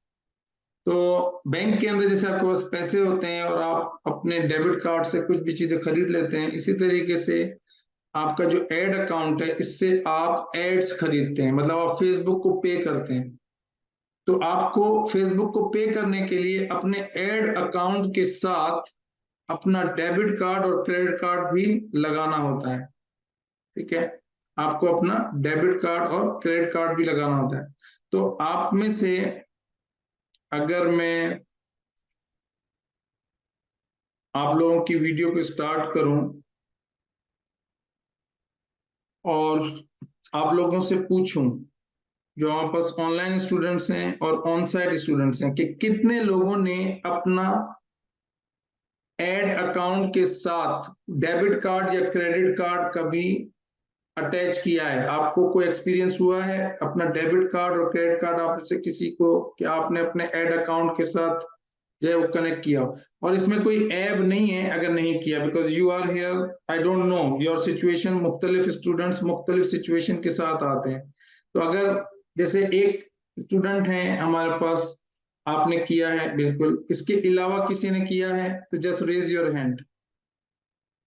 तो बैंक के अंदर जैसे आपके पास पैसे होते हैं और आप अपने डेबिट कार्ड से कुछ भी चीजें खरीद लेते हैं, इसी तरीके से आपका जो एड अकाउंट है, इससे आप एड्स खरीदते हैं, मतलब आप फेसबुक को पे करते हैं। तो आपको फेसबुक को पे करने के लिए अपने एड अकाउंट के साथ अपना डेबिट कार्ड और क्रेडिट कार्ड भी लगाना होता है। ठीक है, आपको अपना डेबिट कार्ड और क्रेडिट कार्ड भी लगाना होता है। तो आप में से अगर मैं आप लोगों की वीडियो को स्टार्ट करूं और आप लोगों से पूछूं, जो हमारे पास ऑनलाइन स्टूडेंट्स हैं और ऑन साइट स्टूडेंट्स हैं, कि कितने लोगों ने अपना एड अकाउंट के साथ डेबिट कार्ड या क्रेडिट कार्ड कभी अटैच किया है। आपको कोई एक्सपीरियंस हुआ है अपना डेबिट कार्ड और क्रेडिट कार्ड आप से किसी को, कि आपने अपने एड अकाउंट के साथ जो है वो कनेक्ट किया? और इसमें कोई ऐब नहीं है अगर नहीं किया, because you are here, I don't know your situation, मुख्तलिफ स्टूडेंट्स मुख्तलिफ सिचुएशन के साथ आते हैं। तो अगर जैसे एक स्टूडेंट है हमारे पास, आपने किया है, बिल्कुल, इसके अलावा किसी ने किया है तो जस्ट रेज योर हैंड।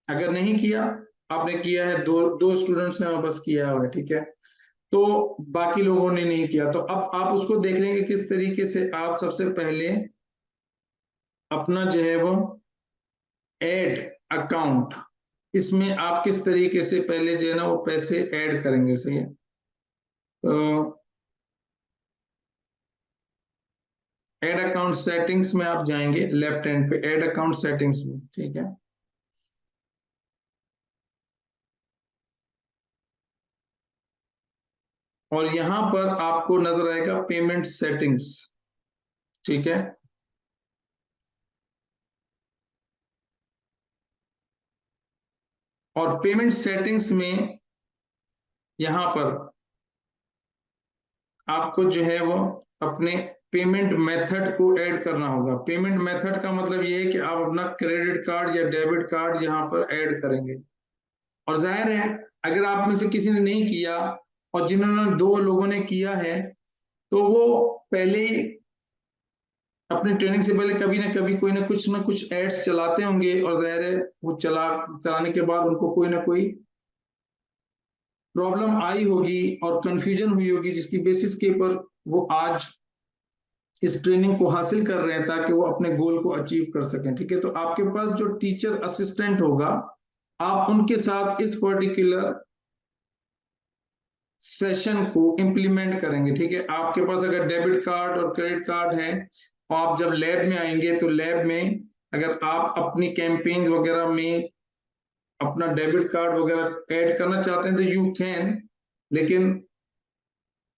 अगर नहीं किया, आपने किया है, दो दो स्टूडेंट्स ने बस किया हुआ है, ठीक है, तो बाकी लोगों ने नहीं किया। तो अब आप उसको देख लेंगे किस तरीके से आप सबसे पहले अपना जो है वो ऐड अकाउंट, इसमें आप किस तरीके से पहले जो है ना वो पैसे ऐड करेंगे। सही है, तो ऐड अकाउंट सेटिंग्स में आप जाएंगे, लेफ्ट हैंड पे ऐड अकाउंट सेटिंग्स में, ठीक है, और यहां पर आपको नजर आएगा पेमेंट सेटिंग्स, ठीक है। और पेमेंट सेटिंग्स में यहां पर आपको जो है वो अपने पेमेंट मेथड को ऐड करना होगा। पेमेंट मेथड का मतलब ये है कि आप अपना क्रेडिट कार्ड या डेबिट कार्ड यहाँ पर ऐड करेंगे। और जाहिर है अगर आप में से किसी ने नहीं किया और जिन्होंने दो लोगों ने किया है, तो वो पहले ही अपनी ट्रेनिंग से पहले कभी ना कुछ एड्स चलाते होंगे, और जाहिर है वो चलाने के बाद उनको कोई ना कोई प्रॉब्लम आई होगी और कंफ्यूजन हुई होगी, जिसकी बेसिस के ऊपर वो आज इस ट्रेनिंग को हासिल कर रहे हैं ताकि वो अपने गोल को अचीव कर सकें। ठीक है, तो आपके पास जो टीचर असिस्टेंट होगा, आप उनके साथ इस पर्टिकुलर सेशन को इम्प्लीमेंट करेंगे। ठीक है, आपके पास अगर डेबिट कार्ड और क्रेडिट कार्ड है, और आप जब लैब में आएंगे तो लैब में अगर आप अपनी कैंपेन्स वगैरह में अपना डेबिट कार्ड वगैरह ऐड करना चाहते हैं तो यू कैन, लेकिन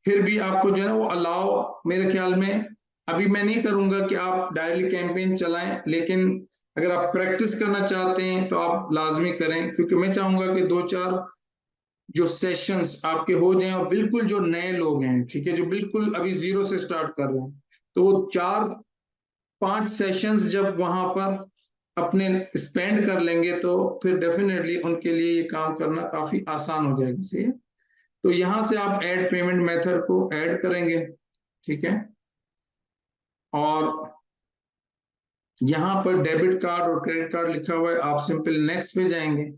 फिर भी आपको जो है ना वो अलाउ, मेरे ख्याल में अभी मैं नहीं करूंगा कि आप डायरेक्टली कैंपेन चलाएं, लेकिन अगर आप प्रैक्टिस करना चाहते हैं तो आप लाजमी करें, क्योंकि मैं चाहूंगा कि दो चार जो सेशंस आपके हो जाएं, और बिल्कुल जो नए लोग हैं, ठीक है, जो बिल्कुल अभी जीरो से स्टार्ट कर रहे हैं, तो वो 4-5 सेशंस जब वहां पर अपने स्पेंड कर लेंगे तो फिर डेफिनेटली उनके लिए ये काम करना काफी आसान हो जाएगा। सही है, तो यहां से आप ऐड पेमेंट मेथड को ऐड करेंगे, ठीक है, और यहां पर डेबिट कार्ड और क्रेडिट कार्ड लिखा हुआ है, आप सिंपल नेक्स्ट पे जाएंगे,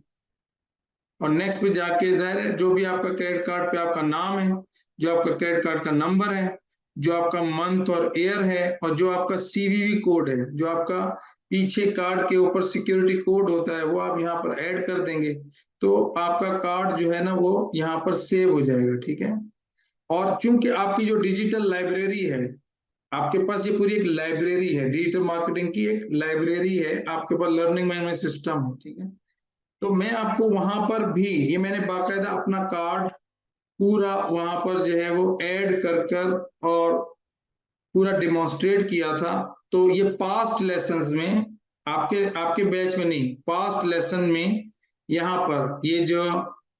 और नेक्स्ट पे जाके जाहिर है जो भी आपका क्रेडिट कार्ड पे आपका नाम है, जो आपका क्रेडिट कार्ड का नंबर है, जो आपका मंथ और ईयर है, और जो आपका सीवीवी कोड है, जो आपका पीछे कार्ड के ऊपर सिक्योरिटी कोड होता है, वो आप यहाँ पर ऐड कर देंगे, तो आपका कार्ड जो है ना वो यहाँ पर सेव हो जाएगा। ठीक है, और चूंकि आपकी जो डिजिटल लाइब्रेरी है, आपके पास ये पूरी एक लाइब्रेरी है, डिजिटल मार्केटिंग की एक लाइब्रेरी है, आपके पास लर्निंग मैनेजमेंट सिस्टम है, ठीक है, तो मैं आपको वहां पर भी, ये मैंने बाकायदा अपना कार्ड पूरा वहां पर जो है वो ऐड कर कर और पूरा डिमॉन्स्ट्रेट किया था। तो ये पास्ट लेसन्स में, आपके आपके बैच में नहीं, पास्ट लेसन में यहाँ पर ये जो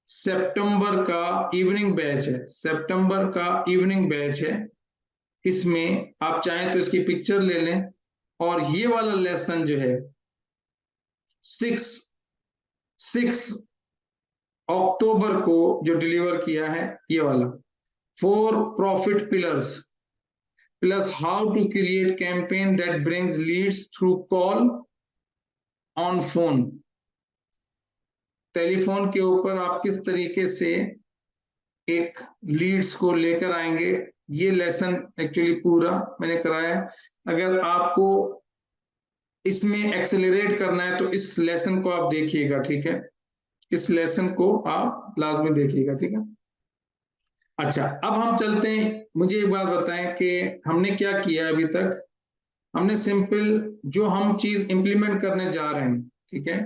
सितंबर का इवनिंग बैच है, सितंबर का इवनिंग बैच है, इसमें आप चाहें तो इसकी पिक्चर ले लें, और ये वाला लेसन जो है 6 अक्टूबर को जो डिलीवर किया है, ये वाला 4 profit pillars plus how to create campaign that brings leads through call on phone. Telephone के ऊपर आप किस तरीके से एक लीड्स को लेकर आएंगे, ये लेसन एक्चुअली पूरा मैंने कराया है। अगर आपको इसमें एक्सेलरेट करना है तो इस लेसन को आप देखिएगा, ठीक है, इस लेसन को आप लाजमी देखिएगा, ठीक है। अच्छा, अब हम चलते हैं, मुझे एक बात बताएं कि हमने क्या किया अभी तक। हमने सिंपल जो हम चीज इंप्लीमेंट करने जा रहे हैं, ठीक है,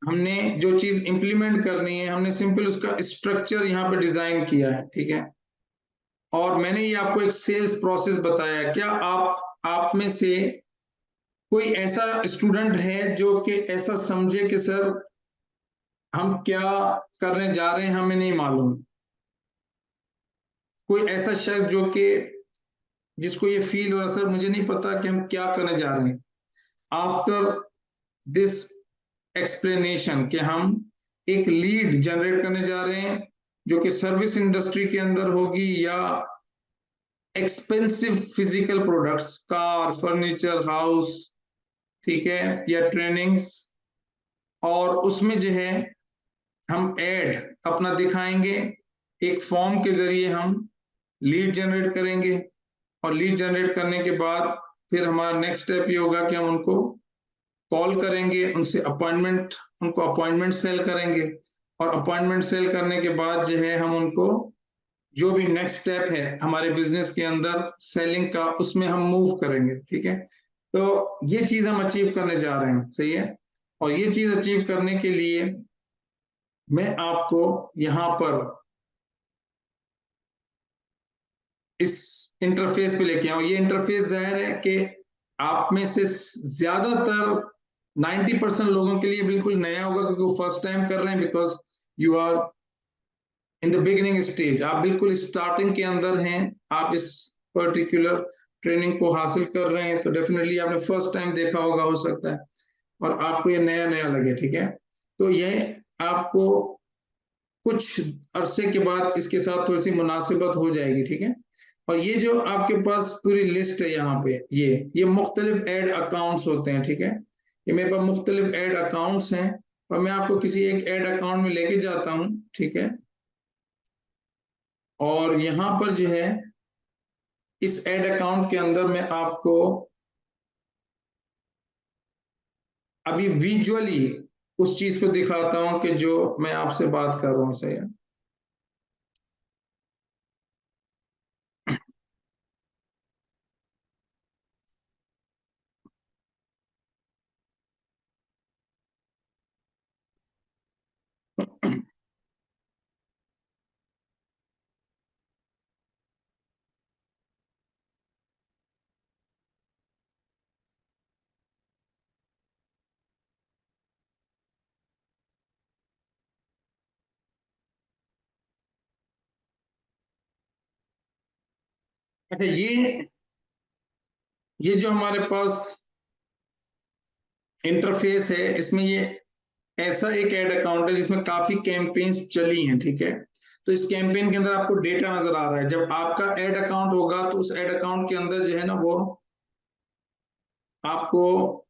हमने जो चीज इंप्लीमेंट करनी है हमने सिंपल उसका स्ट्रक्चर यहाँ पे डिजाइन किया है, ठीक है। और मैंने ये आपको एक सेल्स प्रोसेस बताया। क्या आप में से कोई ऐसा स्टूडेंट है जो कि ऐसा समझे कि सर हम क्या करने जा रहे हैं हमें नहीं मालूम? कोई ऐसा शख्स जो कि जिसको ये फील हो रहा सर मुझे नहीं पता कि हम क्या करने जा रहे हैं आफ्टर दिस एक्सप्लेनेशन, कि हम एक लीड जनरेट करने जा रहे हैं जो कि सर्विस इंडस्ट्री के अंदर होगी, या expensive physical products, car, furniture, house, ठीक है, या ट्रेनिंग्स। और उसमें जो है हम एड अपना दिखाएंगे, एक फॉर्म के जरिए हम लीड जनरेट करेंगे। और लीड जनरेट करने के बाद फिर हमारा नेक्स्ट स्टेप ये होगा कि हम उनको कॉल करेंगे, उनसे अपॉइंटमेंट, उनको अपॉइंटमेंट सेल करेंगे। और अपॉइंटमेंट सेल करने के बाद जो है हम उनको जो भी नेक्स्ट स्टेप है हमारे बिजनेस के अंदर सेलिंग का उसमें हम मूव करेंगे, ठीक है। तो ये चीज हम अचीव करने जा रहे हैं, सही है। और ये चीज अचीव करने के लिए मैं आपको यहाँ पर इस इंटरफेस पे लेके आऊं। ये इंटरफेस जाहिर है कि आप में से ज्यादातर 90% लोगों के लिए बिल्कुल नया होगा क्योंकि वो फर्स्ट टाइम कर रहे हैं, because you are in the beginning stage, आप बिल्कुल स्टार्टिंग के अंदर हैं। आप इस पर्टिकुलर ट्रेनिंग को हासिल कर रहे हैं, तो डेफिनेटली आपने फर्स्ट टाइम देखा होगा, हो सकता है, और आपको ये नया नया लगे, ठीक है। तो ये आपको कुछ अरसे के बाद इसके साथ थोड़ी सी मुनासिबत हो जाएगी, ठीक है। और ये जो आपके पास पूरी लिस्ट है यहाँ पे, ये मुख्तलिफ एड अकाउंट्स होते हैं, ठीक है। ये मेरे पास मुख्तलिफ एड अकाउंट्स हैं और मैं आपको किसी एक एड अकाउंट में लेके जाता हूँ, ठीक है। और यहाँ पर जो है इस एड अकाउंट के अंदर मैं आपको अभी विजुअली उस चीज को दिखाता हूं कि जो मैं आपसे बात कर रहा हूं, सही है। अच्छा, ये जो हमारे पास इंटरफेस है इसमें ये ऐसा एक एड अकाउंट है जिसमें काफी कैंपेन्स चली हैं, ठीक है। तो इस कैंपेन के अंदर आपको डेटा नजर आ रहा है। जब आपका एड अकाउंट होगा तो उस एड अकाउंट के अंदर जो है ना वो आपको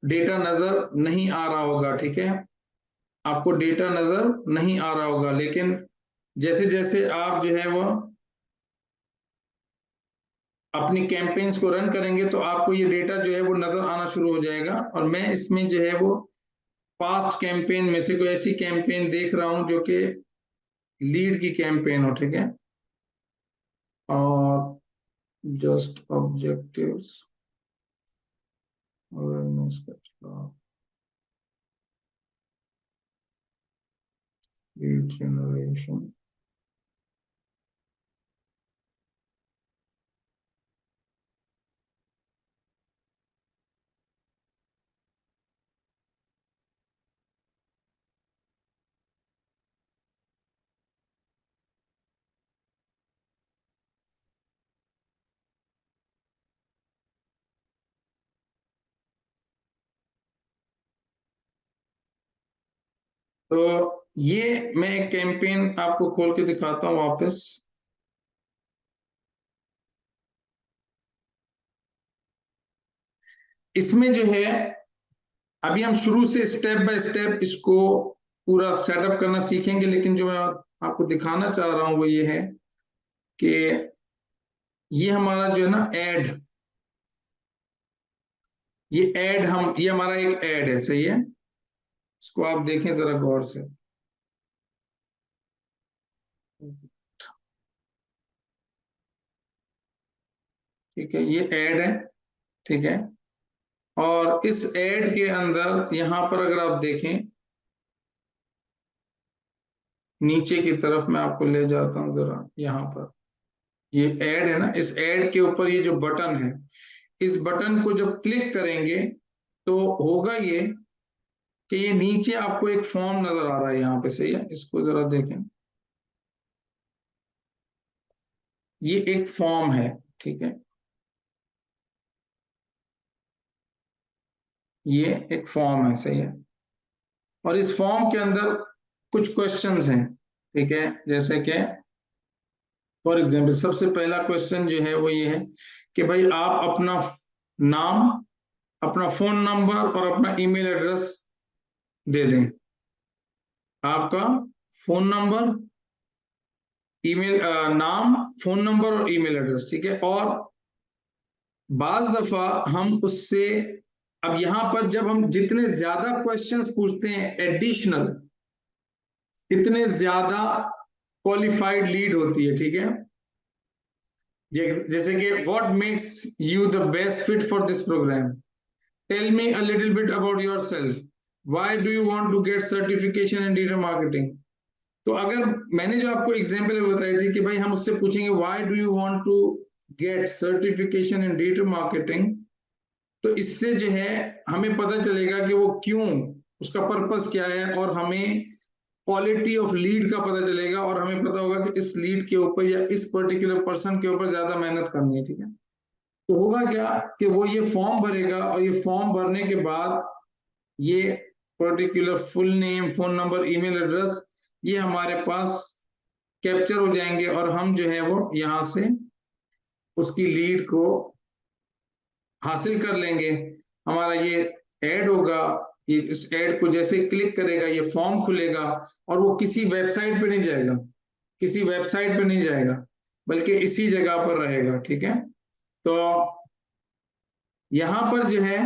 डेटा नजर नहीं आ रहा होगा, ठीक है। आपको डेटा नजर नहीं आ रहा होगा, लेकिन जैसे जैसे आप जो है वो अपनी कैंपेन्स को रन करेंगे तो आपको ये डेटा जो है वो नजर आना शुरू हो जाएगा। और मैं इसमें जो है वो पास्ट कैंपेन में से कोई ऐसी कैंपेन देख रहा हूं जो कि लीड की कैंपेन हो, ठीक है। और जस्ट ऑब्जेक्टिव्स, अवेयरनेस का, लीड जनरेशन। तो ये मैं एक कैंपेन आपको खोल के दिखाता हूं वापस। इसमें जो है अभी हम शुरू से स्टेप बाय स्टेप इसको पूरा सेटअप करना सीखेंगे, लेकिन जो मैं आपको दिखाना चाह रहा हूं वो ये है कि ये हमारा जो है ना ऐड, ये हमारा एक ऐड है, सही है। इसको आप देखें जरा गौर से। ठीक है, ये ऐड है, ठीक है। और इस ऐड के अंदर यहां पर अगर आप देखें, नीचे की तरफ मैं आपको ले जाता हूं जरा, यहां पर ये ऐड है ना, इस ऐड के ऊपर ये जो बटन है, इस बटन को जब क्लिक करेंगे तो होगा ये कि ये नीचे आपको एक फॉर्म नजर आ रहा है यहाँ पे, सही है, इसको जरा देखें, ये एक फॉर्म है, ठीक है, ये एक फॉर्म है, सही है। और इस फॉर्म के अंदर कुछ क्वेश्चंस हैं, ठीक है, जैसे कि फॉर एग्जाम्पल सबसे पहला क्वेश्चन जो है वो ये है कि भाई आप अपना नाम, अपना फोन नंबर और अपना ईमेल एड्रेस दे दें। आपका फोन नंबर, ईमेल, नाम, फोन नंबर और ईमेल एड्रेस, ठीक है। और बाज दफा हम उससे, अब यहां पर जब हम जितने ज्यादा क्वेश्चंस पूछते हैं एडिशनल, इतने ज्यादा क्वालिफाइड लीड होती है, ठीक है। जैसे कि what makes you the best fit for this program, tell me a little bit about yourself, why do you want to get certification in digital marketing. तो अगर मैंने जो आपको एग्जांपल बताई थी कि भाई हम उससे पूछेंगे why do you want to get certification in digital marketing, तो इससे जो है हमें पता चलेगा कि वो क्यों, उसका पर्पस क्या है, और हमें क्वालिटी ऑफ लीड का पता चलेगा, और हमें पता होगा कि इस लीड के ऊपर या इस पर्टिकुलर पर्सन के ऊपर ज्यादा मेहनत करनी है, ठीक है। तो होगा क्या कि वो ये फॉर्म भरेगा, और ये फॉर्म भरने के बाद ये particular full name, phone number, email address, ये हमारे पास कैप्चर हो जाएंगे, और हम जो है वो यहाँ से उसकी लीड को हासिल कर लेंगे। हमारा ये ऐड होगा, ये इस ऐड को जैसे क्लिक करेगा ये फॉर्म खुलेगा, और वो किसी वेबसाइट पे नहीं जाएगा, किसी वेबसाइट पे नहीं जाएगा, बल्कि इसी जगह पर रहेगा, ठीक है। तो यहां पर जो है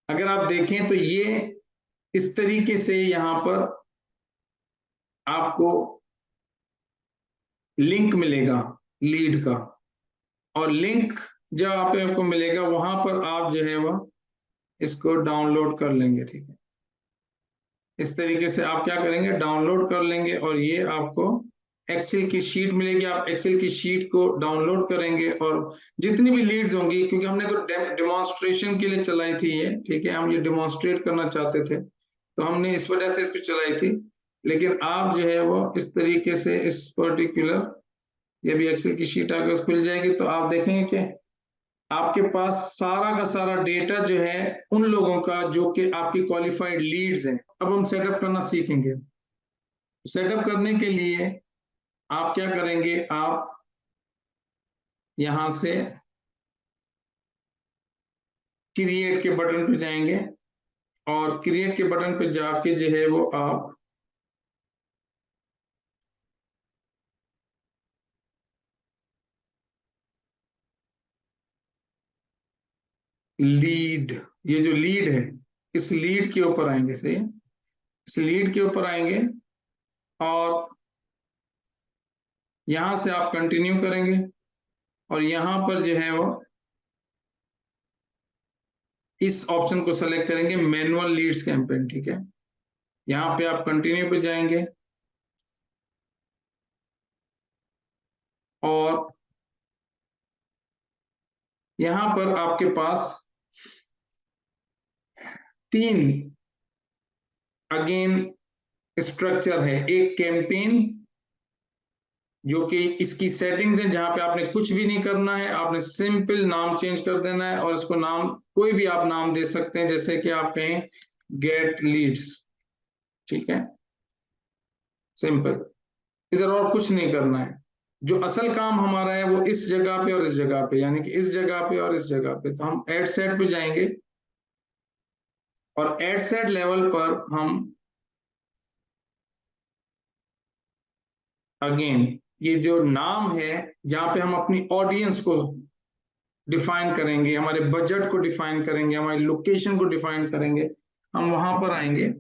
अगर आप देखें तो ये इस तरीके से यहां पर आपको लिंक मिलेगा लीड का, और लिंक जब आपको मिलेगा वहां पर आप जो है वह इसको डाउनलोड कर लेंगे, ठीक है। इस तरीके से आप क्या करेंगे, डाउनलोड कर लेंगे, और ये आपको एक्सेल की शीट मिलेगी, आप एक्सेल की शीट को डाउनलोड करेंगे, और जितनी भी लीड्स होंगी, क्योंकि हमने तो डेमोन्स्ट्रेशन के लिए चलाई थी ये, ठीक है, हम ये डेमोन्स्ट्रेट करना चाहते थे, तो हमने इस वजह से इसको चलाई थी। लेकिन आप जो है वो इस तरीके से इस पर्टिकुलर, ये भी एक्सेल की शीट आगे खुल जाएगी, तो आप देखेंगे कि आपके पास सारा का सारा डेटा जो है उन लोगों का जो कि आपकी क्वालिफाइड लीड्स हैं। अब हम सेटअप करना सीखेंगे। सेटअप करने के लिए आप क्या करेंगे, आप यहां से क्रिएट के बटन पे जाएंगे, और क्रिएट के बटन पे जाके जो है वो आप लीड, ये जो लीड है इस लीड के ऊपर आएंगे, सही है, इस लीड के ऊपर आएंगे, और यहां से आप कंटिन्यू करेंगे, और यहां पर जो है वो इस ऑप्शन को सेलेक्ट करेंगे, मैनुअल लीड्स कैंपेन, ठीक है। यहाँ पे आप कंटिन्यू पे जाएंगे, और यहां पर आपके पास तीन अगेन स्ट्रक्चर है। एक कैंपेन जो कि इसकी सेटिंग्स है, जहां पे आपने कुछ भी नहीं करना है, आपने सिंपल नाम चेंज कर देना है, और इसको नाम कोई भी आप नाम दे सकते हैं, जैसे कि आप कहें गेट लीड्स, ठीक है, सिंपल। इधर और कुछ नहीं करना है। जो असल काम हमारा है वो इस जगह पे और इस जगह पे, यानी कि इस जगह पे और इस जगह पे, तो हम एड सेट पे जाएंगे, और एड सेट लेवल पर हम अगेन ये जो नाम है जहां पे हम अपनी ऑडियंस को डिफाइन करेंगे, हमारे बजट को डिफाइन करेंगे, हमारी लोकेशन को डिफाइन करेंगे, हम वहां पर आएंगे,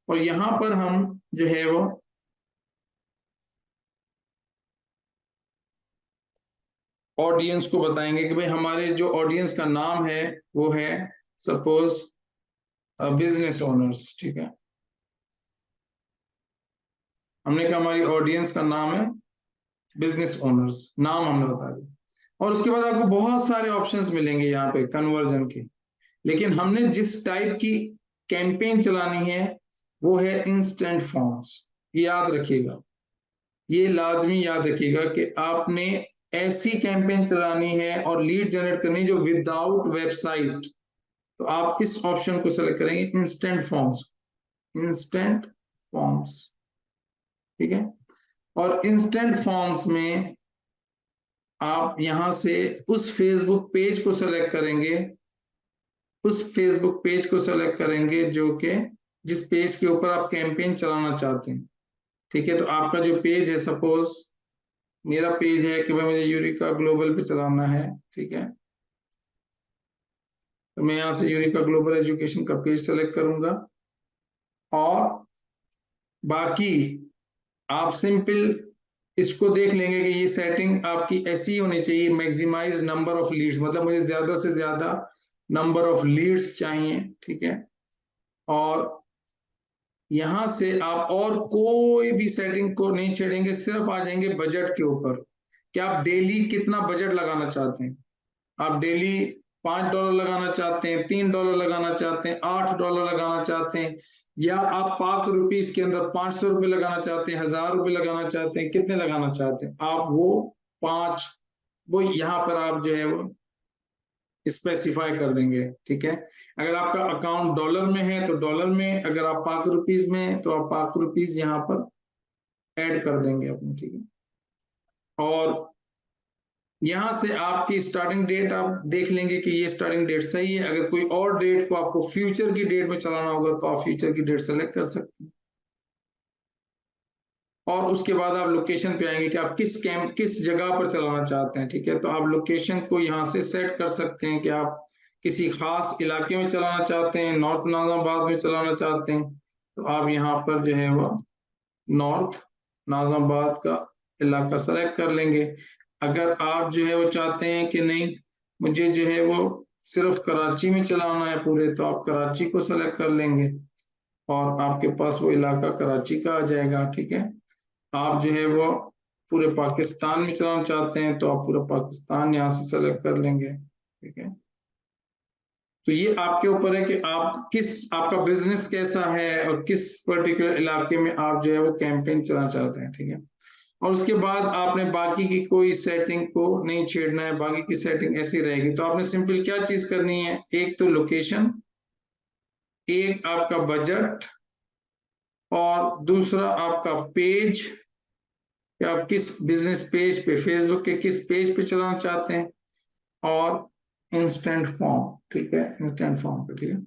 और यहां पर हम जो है वो ऑडियंस को बताएंगे कि भाई हमारे जो ऑडियंस का नाम है वो है सपोज बिजनेस ओनर्स, ठीक है। हमने कहा हमारी ऑडियंस का नाम है बिजनेस ओनर्स, नाम हमने बता दिया। और उसके बाद आपको बहुत सारे ऑप्शंस मिलेंगे यहाँ पे कन्वर्जन के, लेकिन हमने जिस टाइप की कैंपेन चलानी है वो है इंस्टेंट फॉर्म्स। याद रखिएगा, ये लाजमी याद रखिएगा कि आपने ऐसी कैंपेन चलानी है और लीड जनरेट करनी है जो विदाउट वेबसाइट। तो आप इस ऑप्शन को सेलेक्ट करेंगे, इंस्टेंट फॉर्म्स, इंस्टेंट फॉर्म्स, ठीक है। और इंस्टेंट फॉर्म्स में आप यहां से उस फेसबुक पेज को सेलेक्ट करेंगे, उस फेसबुक पेज को सेलेक्ट करेंगे जो कि जिस पेज के ऊपर आप कैंपेन चलाना चाहते हैं, ठीक है। तो आपका जो पेज है, सपोज मेरा पेज है कि भाई मुझे यूरिका ग्लोबल पे चलाना है, ठीक है। तो मैं यहाँ से यूरिका ग्लोबल एजुकेशन का पेज सेलेक्ट करूंगा और बाकी आप सिंपल इसको देख लेंगे कि ये सेटिंग आपकी ऐसी होनी चाहिए, मैक्सिमाइज नंबर ऑफ लीड्स, मतलब मुझे ज्यादा से ज्यादा नंबर ऑफ लीड्स चाहिए, ठीक है। और यहां से आप और कोई भी सेटिंग को नहीं छेड़ेंगे, सिर्फ आ जाएंगे बजट के ऊपर कि आप डेली कितना बजट लगाना चाहते हैं। आप डेली $5 लगाना चाहते हैं, $3 लगाना चाहते हैं, $8 लगाना चाहते हैं, या आप ₹5 के अंदर ₹500 लगाना चाहते हैं, ₹1000 लगाना चाहते हैं, कितने लगाना चाहते हैं आप वो पांच, वो यहाँ पर आप जो है वो स्पेसिफाई कर देंगे, ठीक है। अगर आपका अकाउंट डॉलर में है तो डॉलर में, अगर आप ₹5 में तो आप ₹5 यहाँ पर ऐड कर देंगे अपने, ठीक है। और यहां से आपकी स्टार्टिंग डेट आप देख लेंगे कि ये स्टार्टिंग डेट सही है। अगर कोई और डेट को आपको फ्यूचर की डेट में चलाना होगा तो आप फ्यूचर की डेट सेलेक्ट कर सकते हैं। और उसके बाद आप लोकेशन पे आएंगे कि आप किस जगह पर चलाना चाहते हैं, ठीक है। तो आप लोकेशन को यहाँ से सेट कर सकते हैं कि आप किसी खास इलाके में चलाना चाहते हैं, नॉर्थ नाजाबाद में चलाना चाहते हैं, तो आप यहाँ पर जो है वो नॉर्थ नाजाबाद का इलाका सेलेक्ट कर लेंगे। अगर आप जो है वो चाहते हैं कि नहीं मुझे जो है वो सिर्फ कराची में चलाना है पूरे, तो आप कराची को सेलेक्ट कर लेंगे और आपके पास वो इलाका कराची का आ जाएगा, ठीक है। आप जो है वो पूरे पाकिस्तान में चलाना चाहते हैं तो आप पूरा पाकिस्तान यहाँ से सेलेक्ट कर लेंगे, ठीक है। तो ये आपके ऊपर है कि आप किस, आपका बिजनेस कैसा है और किस पर्टिकुलर इलाके में आप जो है वो कैंपेन चलाना चाहते हैं, ठीक है। और उसके बाद आपने बाकी की कोई सेटिंग को नहीं छेड़ना है, बाकी की सेटिंग ऐसी रहेगी। तो आपने सिंपल क्या चीज करनी है, एक तो लोकेशन, एक आपका बजट, और दूसरा आपका पेज कि आप किस बिजनेस पेज पे, फेसबुक के किस पेज पे चलाना चाहते हैं, और इंस्टेंट फॉर्म, ठीक है, इंस्टेंट फॉर्म पे, ठीक है।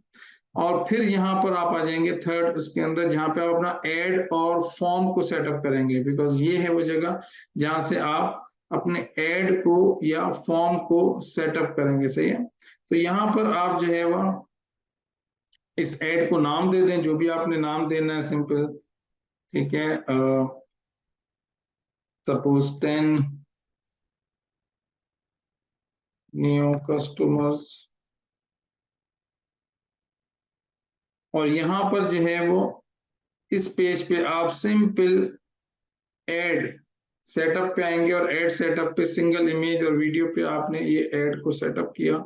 और फिर यहाँ पर आप आ जाएंगे थर्ड उसके अंदर जहाँ पे आप अपना एड और फॉर्म को सेटअप करेंगे, बिकॉज ये है वो जगह जहाँ से आप अपने एड को या फॉर्म को सेटअप करेंगे, सही है। तो यहाँ पर आप जो है वह इस एड को नाम दे दें, जो भी आपने नाम देना है, सिंपल, ठीक है। सपोज 10 न्यू कस्टमर्स, और यहाँ पर जो है वो इस पेज पे आप सिंपल एड सेटअप पे आएंगे और एड सेटअप पे सिंगल इमेज और वीडियो पे आपने ये एड को सेटअप किया।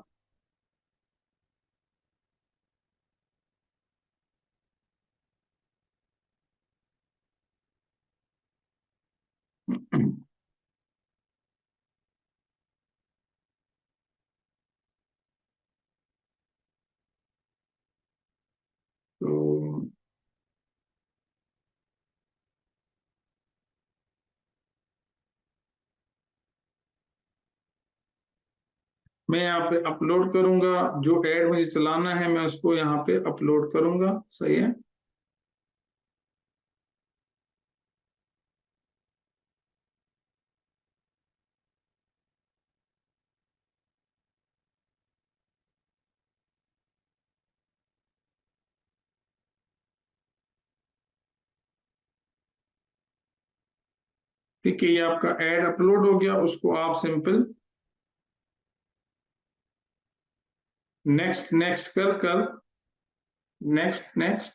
तो मैं यहाँ पे अपलोड करूंगा, जो एड मुझे चलाना है मैं उसको यहाँ पे अपलोड करूंगा, सही है। ठीक है, ये आपका एड अपलोड हो गया, उसको आप सिंपल नेक्स्ट नेक्स्ट कर कर नेक्स्ट नेक्स्ट,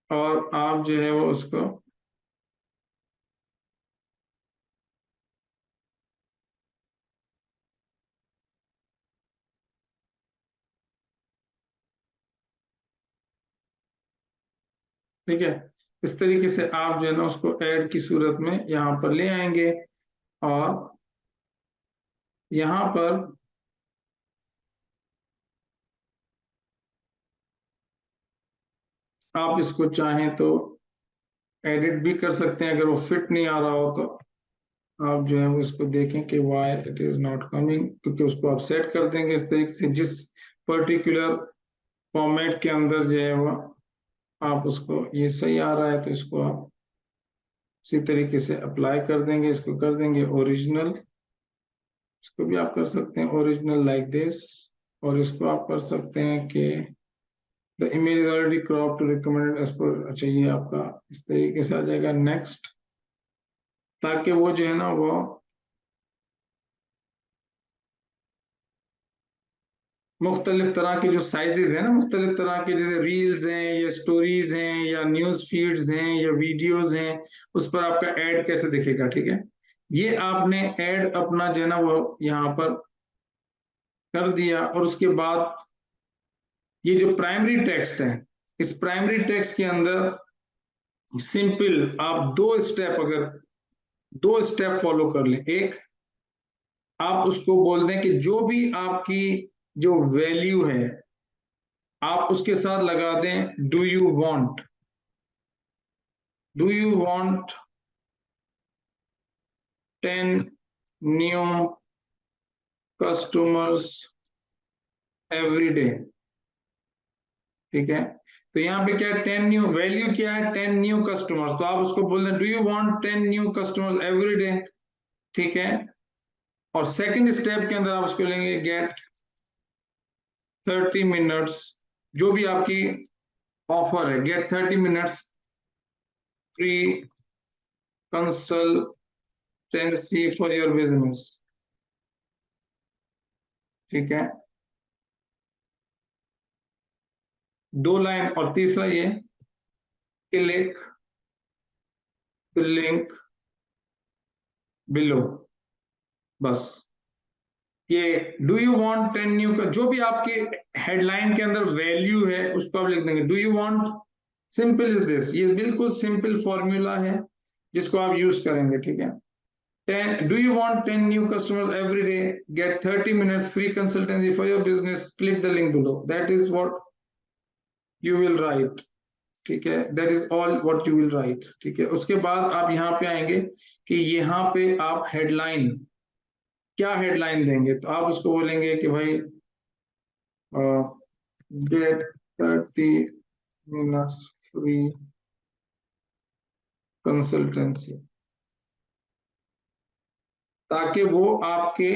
और आप जो है वो उसको ठीक है, इस तरीके से आप जो है ना उसको ऐड की सूरत में यहाँ पर ले आएंगे, और यहाँ पर आप इसको चाहें तो एडिट भी कर सकते हैं। अगर वो फिट नहीं आ रहा हो तो आप जो है वो इसको देखें कि why it is not coming, क्योंकि उसको आप सेट कर देंगे इस तरीके से जिस पर्टिकुलर फॉर्मेट के अंदर जो है वो आप उसको ये सही आ रहा है तो इसको आप इसी तरीके से अप्लाई कर देंगे, इसको कर देंगे ओरिजिनल, इसको भी आप कर सकते हैं ओरिजिनल लाइक दिस, और इसको आप कर सकते हैं कि the image is already crop to recommended edge पर, अच्छा ये आपका इस तरीके से आ जाएगा नेक्स्ट, ताकि वो जो है ना वो मुख्तलिफ तरह के जो साइजेस हैं ना, मुख्तलिफ तरह के जैसे रील्स हैं या स्टोरीज हैं या न्यूज फीड्स हैं या वीडियोस हैं, उस पर आपका ऐड कैसे दिखेगा। ठीक है, ये आपने ऐड अपना जो है ना वो यहाँ पर कर दिया, और उसके बाद ये जो प्राइमरी टेक्स्ट है, इस प्राइमरी टेक्स्ट के अंदर सिंपल आप दो स्टेप फॉलो कर लें। एक, आप उसको बोल दें कि जो भी आपकी जो वैल्यू है आप उसके साथ लगा दें do you want 10 new customers every day. ठीक है, तो यहाँ पे क्या है, 10 न्यू, वैल्यू क्या है 10 न्यू कस्टमर्स, तो आप उसको बोल दें do you want 10 new customers every day. ठीक है, और सेकंड स्टेप के अंदर आप उसको लेंगे गेट 30 मिनट्स, जो भी आपकी ऑफर है, get 30 minutes free consultancy for your business. ठीक है, 2 लाइन, और तीसरा ये क्लिक द लिंक बिलो, बस ये डू यू वांट 10 न्यू का जो भी आपके हेडलाइन के अंदर वैल्यू है उसको आप लिख देंगे do you want, simple is this, ये बिल्कुल सिंपल फॉर्मूला है जिसको आप यूज करेंगे। ठीक है, 10 do you want 10 new customers every day, get 30 minutes free consultancy for your business, click the link below, that is what you will write। ठीक है, that is all what you will write। ठीक है, उसके बाद आप यहाँ पे आएंगे कि यहाँ पे आप हेडलाइन, क्या हेडलाइन देंगे, तो आप उसको बोलेंगे कि भाई get 30 minutes free consultancy, ताकि वो आपके,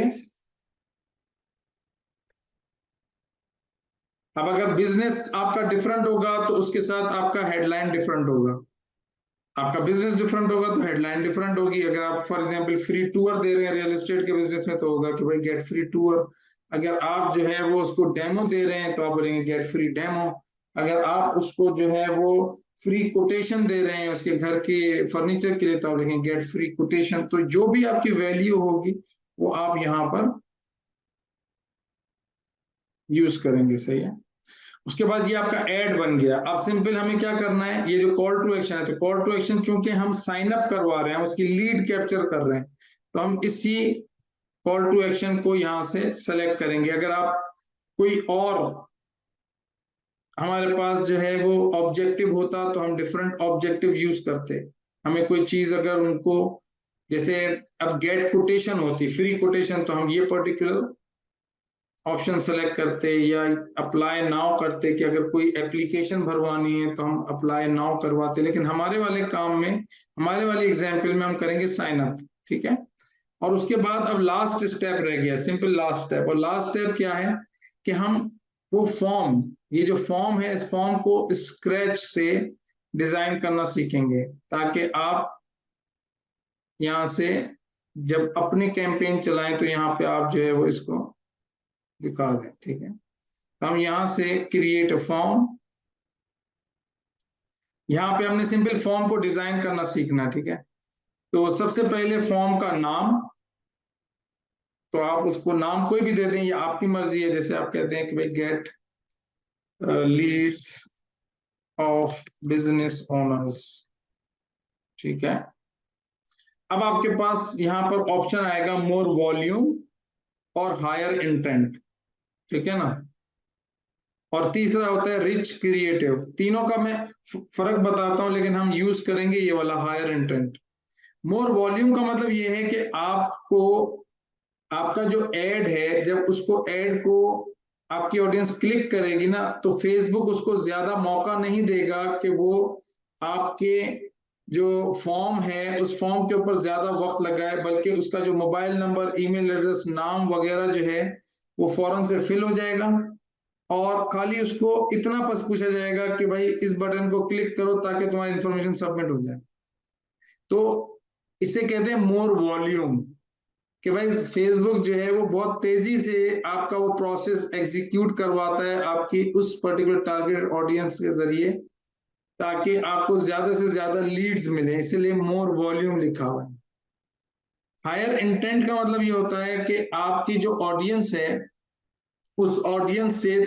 अब अगर बिजनेस आपका डिफरेंट होगा तो उसके साथ आपका हेडलाइन डिफरेंट होगा, आपका बिजनेस डिफरेंट होगा तो हेडलाइन डिफरेंट होगी। अगर आप फॉर एग्जांपल फ्री टूर दे रहे हैं रियल एस्टेट के बिजनेस में तो होगा कि भाई गेट फ्री टूर, अगर आप जो है वो उसको डेमो दे रहे हैं तो आप बोलेंगे गेट फ्री डेमो, अगर आप उसको जो है वो फ्री कोटेशन दे रहे हैं उसके घर के फर्नीचर के लिए तो आप लिखेंगे गेट फ्री कोटेशन। तो जो भी आपकी वैल्यू होगी वो आप यहाँ पर यूज करेंगे। सही है, उसके बाद ये आपका ऐड बन गया। अब सिंपल हमें क्या करना है, ये जो कॉल टू एक्शन है, तो कॉल टू एक्शन चूंकि हम साइन अप करवा रहे हैं, उसकी लीड कैप्चर कर रहे हैं, तो हम इसी कॉल टू एक्शन को यहां से सेलेक्ट करेंगे। अगर आप कोई और हमारे पास जो है वो ऑब्जेक्टिव होता तो हम डिफरेंट ऑब्जेक्टिव यूज करते। हमें कोई चीज अगर उनको, जैसे अब गेट कोटेशन होती फ्री कोटेशन, तो हम ये पर्टिकुलर ऑप्शन सेलेक्ट करते या अप्लाई नाउ करते कि अगर कोई एप्लीकेशन भरवानी है तो हम अप्लाई नाउ करवाते, लेकिन हमारे वाले काम में, हमारे वाले एग्जाम्पल में हम करेंगे साइन अप। ठीक है, और उसके बाद अब लास्ट स्टेप रह गया, सिंपल लास्ट स्टेप, और लास्ट स्टेप क्या है कि हम वो फॉर्म, ये जो फॉर्म है इस फॉर्म को स्क्रैच से डिजाइन करना सीखेंगे, ताकि आप यहाँ से जब अपनी कैंपेन चलाएं तो यहाँ पे आप जो है वो इसको दिखा दें। ठीक है, हम यहां से क्रिएट अ फॉर्म, यहाँ पे हमने सिंपल फॉर्म को डिजाइन करना सीखना, ठीक है। तो सबसे पहले फॉर्म का नाम, तो आप उसको नाम कोई भी दे दें, ये आपकी मर्जी है। जैसे आप कहते हैं कि भाई get leads of business owners, ठीक है। अब आपके पास यहाँ पर ऑप्शन आएगा मोर वॉल्यूम और हायर इंटेंट, ठीक है ना। और तीसरा होता है रिच क्रिएटिव। तीनों का मैं फर्क बताता हूं, लेकिन हम यूज करेंगे ये वाला हायर इंटेंट। मोर वॉल्यूम का मतलब ये है कि आपको, आपका जो एड है, जब उसको एड को आपकी ऑडियंस क्लिक करेगी ना, तो फेसबुक उसको ज्यादा मौका नहीं देगा कि वो आपके जो फॉर्म है उस फॉर्म के ऊपर ज्यादा वक्त लगाए, बल्कि उसका जो मोबाइल नंबर, ईमेल एड्रेस, नाम वगैरह जो है वो फौरन से फिल हो जाएगा। और खाली उसको इतना बस पूछा जाएगा कि भाई इस बटन को क्लिक करो ताकि तुम्हारी इंफॉर्मेशन सबमिट हो जाए। तो इसे कहते हैं मोर वॉल्यूम, कि भाई फेसबुक जो है वो बहुत तेजी से आपका वो प्रोसेस एग्जीक्यूट करवाता है आपकी उस पर्टिकुलर टारगेट ऑडियंस के जरिए, ताकि आपको ज्यादा से ज्यादा लीड्स मिले, इसलिए मोर वॉल्यूम लिखा हुआ है। हायर इंटेंट का मतलब ये होता है कि आपकी जो ऑडियंस है उस ऑडियंस से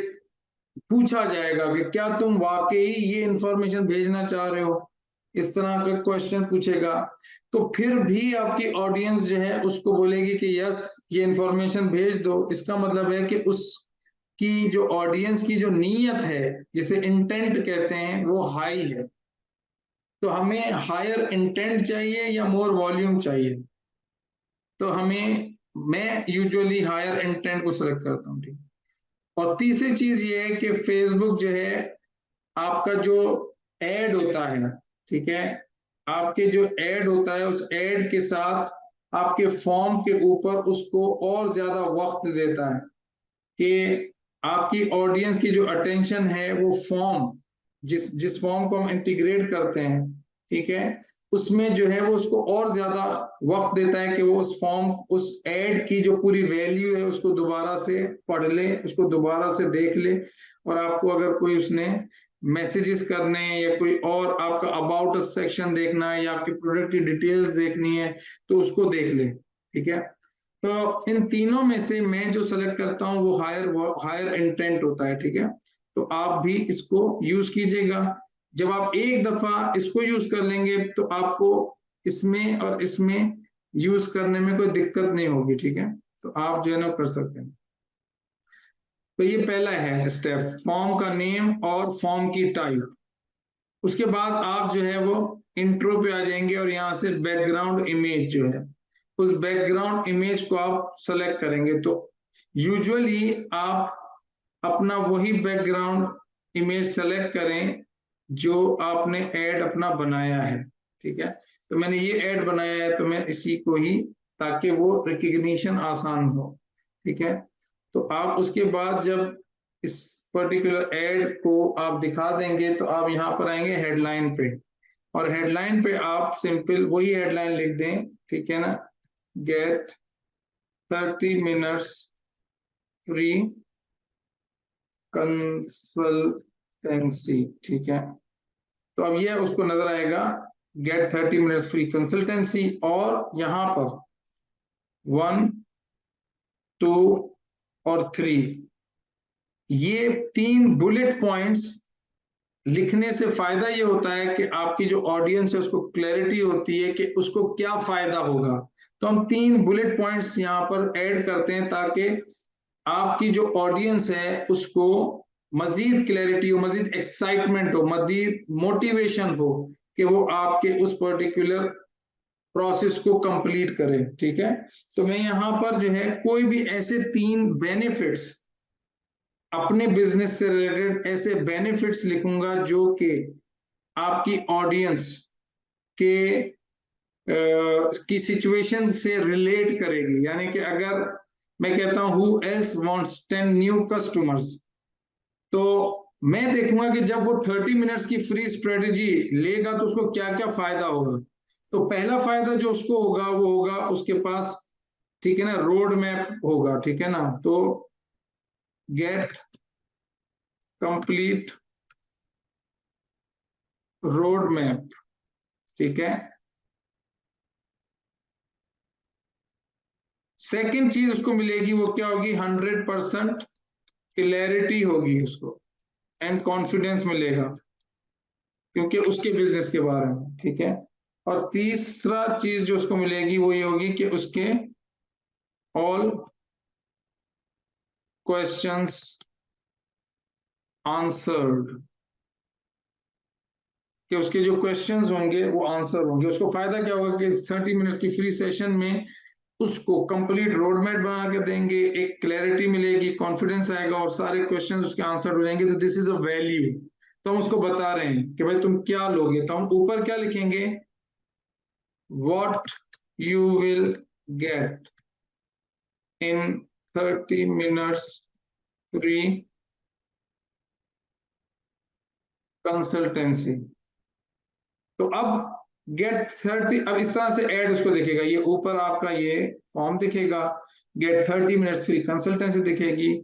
पूछा जाएगा कि क्या तुम वाकई ये इंफॉर्मेशन भेजना चाह रहे हो, इस तरह का क्वेश्चन पूछेगा। तो फिर भी आपकी ऑडियंस जो है उसको बोलेगी कि यस ये इंफॉर्मेशन भेज दो। इसका मतलब है कि उसकी जो ऑडियंस की जो नीयत है, जिसे इंटेंट कहते हैं, वो हाई है। तो हमें हायर इंटेंट चाहिए या मोर वॉल्यूम चाहिए, तो हमें, मैं यूजुअली हायर इंटेंट को सिलेक्ट करता हूँ, ठीक। और तीसरी चीज ये है कि फेसबुक जो है आपका जो एड होता है, ठीक है, आपके जो एड होता है उस एड के साथ आपके फॉर्म के ऊपर उसको और ज्यादा वक्त देता है कि आपकी ऑडियंस की जो अटेंशन है वो फॉर्म, जिस जिस फॉर्म को हम इंटीग्रेट करते हैं, ठीक है, उसमें जो है वो उसको और ज्यादा वक्त देता है कि वो उस फॉर्म, उस एड की जो पूरी वैल्यू है उसको दोबारा से पढ़ ले, उसको दोबारा से देख ले। और आपको अगर कोई उसने मैसेजेस करने हैं या कोई और आपका अबाउट सेक्शन देखना है या आपकी प्रोडक्ट की डिटेल्स देखनी है, तो उसको देख ले, ठीक है। तो इन तीनों में से मैं जो सेलेक्ट करता हूँ वो हायर हायर इंटेंट होता है, ठीक है। तो आप भी इसको यूज कीजिएगा। जब आप एक दफा इसको यूज कर लेंगे तो आपको इसमें और इसमें यूज करने में कोई दिक्कत नहीं होगी, ठीक है। तो आप जो है ना कर सकते हैं। तो ये पहला है स्टेप, फॉर्म का नेम और फॉर्म की टाइप। उसके बाद आप जो है वो इंट्रो पे आ जाएंगे और यहाँ से बैकग्राउंड इमेज जो है, उस बैकग्राउंड इमेज को आप सेलेक्ट करेंगे। तो यूजुअली आप अपना वही बैकग्राउंड इमेज सेलेक्ट करें जो आपने ऐड अपना बनाया है, ठीक है। तो मैंने ये ऐड बनाया है तो मैं इसी को ही, ताकि वो रिकग्निशन आसान हो, ठीक है। तो आप उसके बाद जब इस पर्टिकुलर एड को आप दिखा देंगे तो आप यहाँ पर आएंगे हेडलाइन पे, और हेडलाइन पे आप सिंपल वही हेडलाइन लिख दें, ठीक है ना, गेट 30 मिनट्स फ्री कंसल्टेंसी, ठीक है। तो अब ये उसको नजर आएगा गेट 30 मिनट्स फ्री कंसल्टेंसी, और यहां पर 1, 2 और 3, ये 3 बुलेट पॉइंट्स लिखने से फायदा ये होता है कि आपकी जो ऑडियंस है उसको क्लैरिटी होती है कि उसको क्या फायदा होगा। तो हम 3 बुलेट पॉइंट्स यहाँ पर ऐड करते हैं ताकि आपकी जो ऑडियंस है उसको मजीद क्लैरिटी हो, मजीद एक्साइटमेंट हो, मजीद मोटिवेशन हो कि वो आपके उस पर्टिकुलर प्रोसेस को कंप्लीट करें, ठीक है। तो मैं यहाँ पर जो है कोई भी ऐसे 3 बेनिफिट्स, अपने बिजनेस से रिलेटेड ऐसे बेनिफिट्स लिखूंगा जो कि आपकी ऑडियंस के की सिचुएशन से रिलेट करेगी। यानी कि अगर मैं कहता हूं who else wants 10 new customers, तो मैं देखूंगा कि जब वो 30 मिनट्स की फ्री स्ट्रेटेजी लेगा तो उसको क्या क्या फायदा होगा। तो पहला फायदा जो उसको होगा वो होगा उसके पास, ठीक है ना, रोड मैप होगा, ठीक है ना। तो गेट कंप्लीट रोड मैप, ठीक है। सेकंड चीज उसको मिलेगी वो क्या होगी, 100% क्लैरिटी होगी उसको, एंड कॉन्फिडेंस मिलेगा क्योंकि उसके बिजनेस के बारे में, ठीक है। और तीसरा चीज जो उसको मिलेगी वो ये होगी कि उसके ऑल क्वेश्चंस आंसर्ड, कि उसके जो क्वेश्चंस होंगे वो आंसर होंगे। उसको फायदा क्या होगा कि 30 मिनट्स की फ्री सेशन में उसको कंप्लीट रोड मैप बना के देंगे, एक क्लैरिटी मिलेगी, कॉन्फिडेंस आएगा और सारे क्वेश्चंस उसके आंसर हो जाएंगे। तो दिस इज अ वैल्यू। तो हम उसको बता रहे हैं कि भाई तुम क्या लोगे, तो हम ऊपर क्या लिखेंगे, what you will get in 30 minutes free consultancy. तो अब गेट 30, अब इस तरह से ऐड उसको दिखेगा, ये ऊपर आपका ये फॉर्म दिखेगा, गेट 30 मिनट्स फ्री कंसल्टेंसी दिखेगी,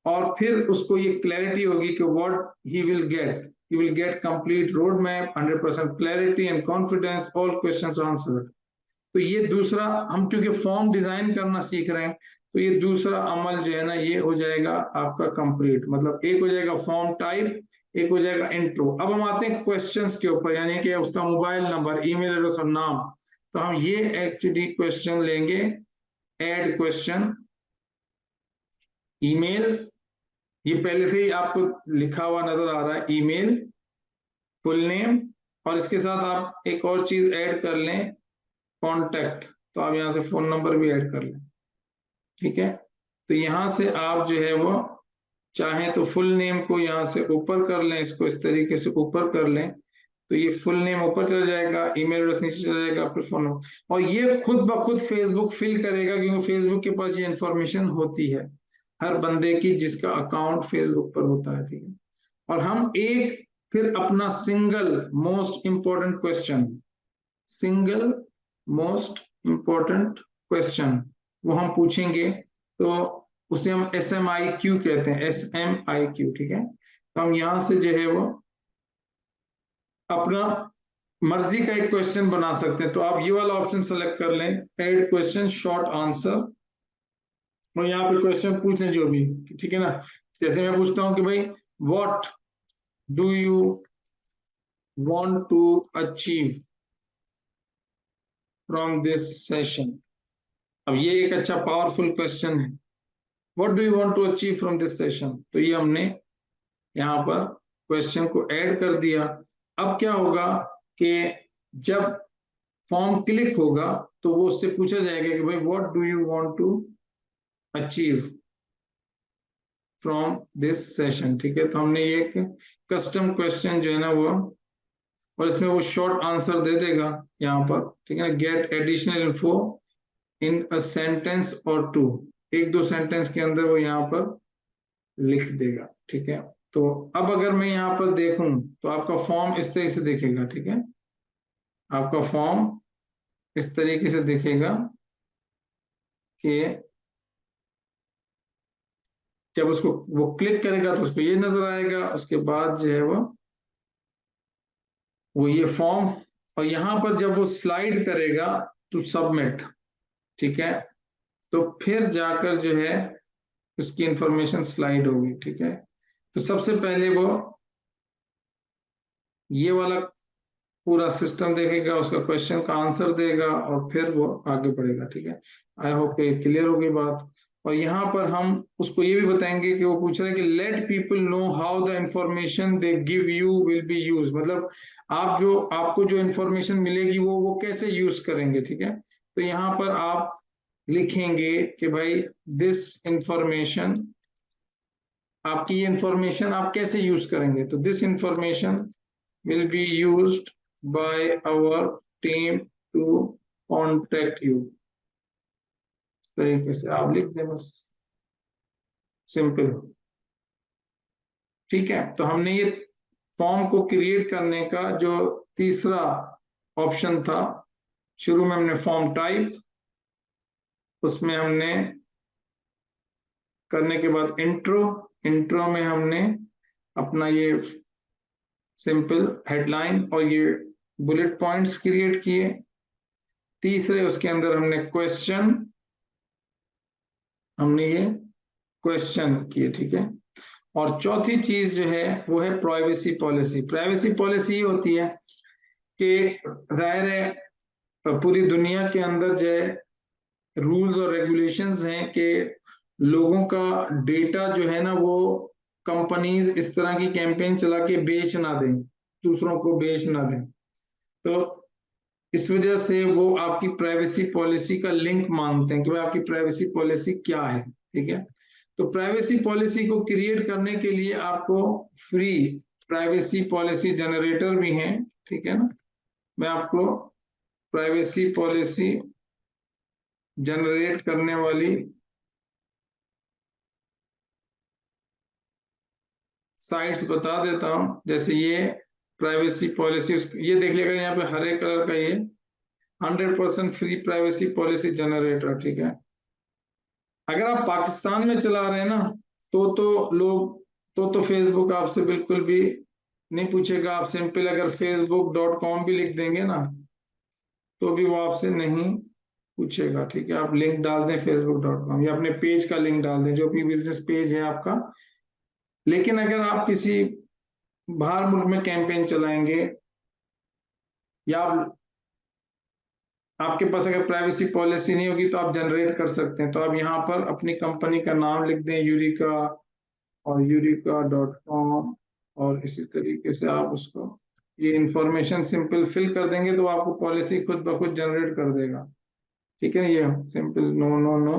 और फिर उसको ये क्लैरिटी होगी कि what he will get complete road map, 100% clarity and confidence, all questions answered. तो ये दूसरा, हम क्योंकि फॉर्म डिजाइन करना सीख रहे हैं, तो ये दूसरा अमल जो है ना ये हो जाएगा आपका कंप्लीट। मतलब एक हो जाएगा फॉर्म टाइप, एक हो जाएगा इंट्रो। अब हम आते हैं क्वेश्चंस के ऊपर, यानी कि उसका मोबाइल नंबर, ईमेल एड्रेस और नाम। तो हम ये एक्चुअली क्वेश्चन लेंगे, ऐड क्वेश्चन, ईमेल, ये पहले से ही आपको लिखा हुआ नजर आ रहा है, ईमेल, फुल नेम, और इसके साथ आप एक और चीज ऐड कर लें, कॉन्टेक्ट। तो आप यहाँ से फोन नंबर भी ऐड कर लें, ठीक है। तो यहां से आप जो है वो चाहें तो फुल नेम को यहाँ से ऊपर कर लें, इसको इस तरीके से ऊपर कर लें, तो ये फुल नेम ऊपर चला जाएगा, ईमेल एड्रेस नीचे चला जाएगा, फिर फोन नंबर, और ये खुद ब खुद फेसबुक फिल करेगा क्योंकि फेसबुक के पास ये इंफॉर्मेशन होती है हर बंदे की जिसका अकाउंट फेसबुक पर होता है, ठीक है। और हम एक फिर अपना सिंगल मोस्ट इंपॉर्टेंट क्वेश्चन वो हम पूछेंगे। तो उसे हम SMIQ कहते हैं, SMIQ, ठीक है। तो हम यहां से जो है वो अपना मर्जी का एक क्वेश्चन बना सकते हैं। तो आप ये वाला ऑप्शन सेलेक्ट कर लें, एड क्वेश्चन शॉर्ट आंसर, और यहाँ पे क्वेश्चन पूछ लें जो भी, ठीक है ना। जैसे मैं पूछता हूँ कि भाई what do you want to achieve from this session. अब ये एक अच्छा पावरफुल क्वेश्चन है, what do you want to achieve from this session. तो ये हमने यहाँ पर क्वेश्चन को ऐड कर दिया। अब क्या होगा कि जब फॉर्म क्लिक होगा तो वो उससे पूछा जाएगा कि भाई what do you want to achieve from this session, ठीक है। तो हमने ये एक कस्टम क्वेश्चन जो है ना वो, और इसमें वो शॉर्ट आंसर दे देगा यहाँ पर, ठीक है ना, get additional info in a sentence और टू, एक दो सेंटेंस के अंदर वो यहाँ पर लिख देगा, ठीक है। तो अब अगर मैं यहाँ पर देखूं तो आपका फॉर्म इस तरीके से दिखेगा, ठीक है। आपका फॉर्म इस तरीके से दिखेगा कि जब उसको वो क्लिक करेगा तो उसको ये नजर आएगा, उसके बाद जो है वो ये फॉर्म, और यहाँ पर जब वो स्लाइड करेगा टू सबमिट, ठीक है, तो फिर जाकर जो है उसकी इंफॉर्मेशन स्लाइड होगी, ठीक है। तो सबसे पहले वो ये वाला पूरा सिस्टम देखेगा, उसका क्वेश्चन का आंसर देगा और फिर वो आगे बढ़ेगा, ठीक है। आई होप कि क्लियर होगी बात। और यहाँ पर हम उसको ये भी बताएंगे कि वो पूछ रहे हैं कि let people know how the information they give you will be use, मतलब आपको जो इंफॉर्मेशन मिलेगी वो कैसे यूज करेंगे, ठीक है। तो यहाँ पर आप लिखेंगे कि भाई दिस इंफॉर्मेशन, आपकी ये इंफॉर्मेशन आप कैसे यूज करेंगे। तो this information will be used by our team to contact you, इस तरीके से आप लिख दें बस, सिंपल, ठीक है। तो हमने ये फॉर्म को क्रिएट करने का जो तीसरा ऑप्शन था, शुरू में हमने फॉर्म टाइप, उसमें हमने करने के बाद इंट्रो में हमने अपना ये सिंपल हेडलाइन और ये बुलेट पॉइंट्स क्रिएट किए। तीसरे उसके अंदर हमने ये क्वेश्चन किए, ठीक है। और चौथी चीज जो है वो है प्राइवेसी पॉलिसी। प्राइवेसी पॉलिसी ये होती है कि जाहिर है पूरी दुनिया के अंदर जो है रूल्स और रेगुलेशंस हैं कि लोगों का डेटा जो है ना वो कंपनीज इस तरह की कैंपेन चला के बेच ना दें, दूसरों को बेच ना दें। तो इस वजह से वो आपकी प्राइवेसी पॉलिसी का लिंक मांगते हैं कि भाई आपकी प्राइवेसी पॉलिसी क्या है, ठीक है। तो प्राइवेसी पॉलिसी को क्रिएट करने के लिए आपको फ्री प्राइवेसी पॉलिसी जनरेटर भी हैं, ठीक है ना। मैं आपको प्राइवेसी पॉलिसी जनरेट करने वाली साइट्स बता देता हूं। जैसे ये प्राइवेसी पॉलिसी, ये देख लेगा यहाँ पे हरे कलर का, ये 100% फ्री प्राइवेसी पॉलिसी जनरेटर, ठीक है। अगर आप पाकिस्तान में चला रहे हैं ना तो फेसबुक आपसे बिल्कुल भी नहीं पूछेगा। आप सिंपल अगर facebook.com भी लिख देंगे ना तो भी वो आपसे नहीं पूछेगा, ठीक है। आप लिंक डाल दें facebook.com या अपने पेज का लिंक डाल दें, जो भी बिजनेस पेज है आपका। लेकिन अगर आप किसी बाहर मुल्क में कैंपेन चलाएंगे या आपके पास अगर प्राइवेसी पॉलिसी नहीं होगी तो आप जनरेट कर सकते हैं। तो आप यहाँ पर अपनी कंपनी का नाम लिख दें यूरिका और यूरिका.com, और इसी तरीके से आप उसको ये इंफॉर्मेशन सिंपल फिल कर देंगे तो आपको पॉलिसी खुद ब खुद जनरेट कर देगा, ठीक है। ये सिंपल नो नो नो,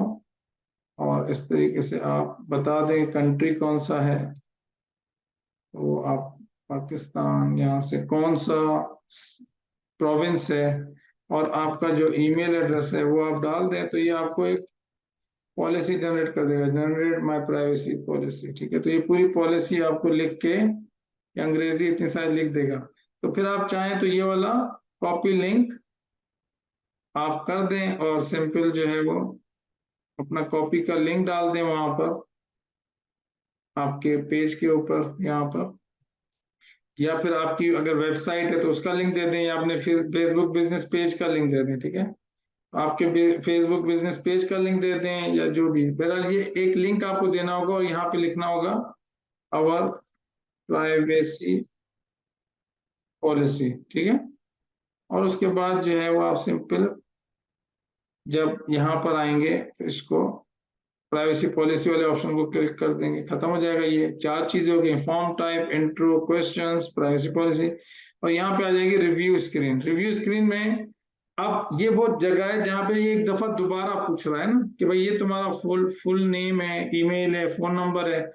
और इस तरीके से आप बता दें कंट्री कौन सा है, तो आप पाकिस्तान, यहाँ से कौन सा प्रोविंस है, और आपका जो ईमेल एड्रेस है वो आप डाल दें तो ये आपको एक पॉलिसी जनरेट कर देगा, जनरेट माय प्राइवेसी पॉलिसी, ठीक है। तो ये पूरी पॉलिसी आपको लिख के अंग्रेजी इतनी सारी लिख देगा। तो फिर आप चाहें तो ये वाला कॉपी लिंक आप कर दें और सिंपल जो है वो अपना कॉपी का लिंक डाल दें वहां पर आपके पेज के ऊपर यहाँ पर, या फिर आपकी अगर वेबसाइट है तो उसका लिंक दे दें, या अपने फेसबुक बिजनेस पेज का लिंक दे दें, ठीक है। आपके फेसबुक बिजनेस पेज का लिंक दे दें या जो भी, बहरहाल ये एक लिंक आपको देना होगा और यहाँ पे लिखना होगा आवर प्राइवेसी पॉलिसी, ठीक है। और उसके बाद जो है वो आप सिंपल जब यहाँ पर आएंगे तो इसको प्राइवेसी पॉलिसी वाले ऑप्शन को क्लिक कर देंगे, खत्म हो जाएगा। ये चार चीजें हो गई, form type, intro, questions, privacy policy, और यहाँ पे आ जाएगी रिव्यू स्क्रीन। रिव्यू स्क्रीन में अब ये वो जगह है जहाँ पे ये एक दफा दोबारा पूछ रहा है ना कि भाई ये तुम्हारा फुल नेम है, ईमेल है, फोन नंबर है।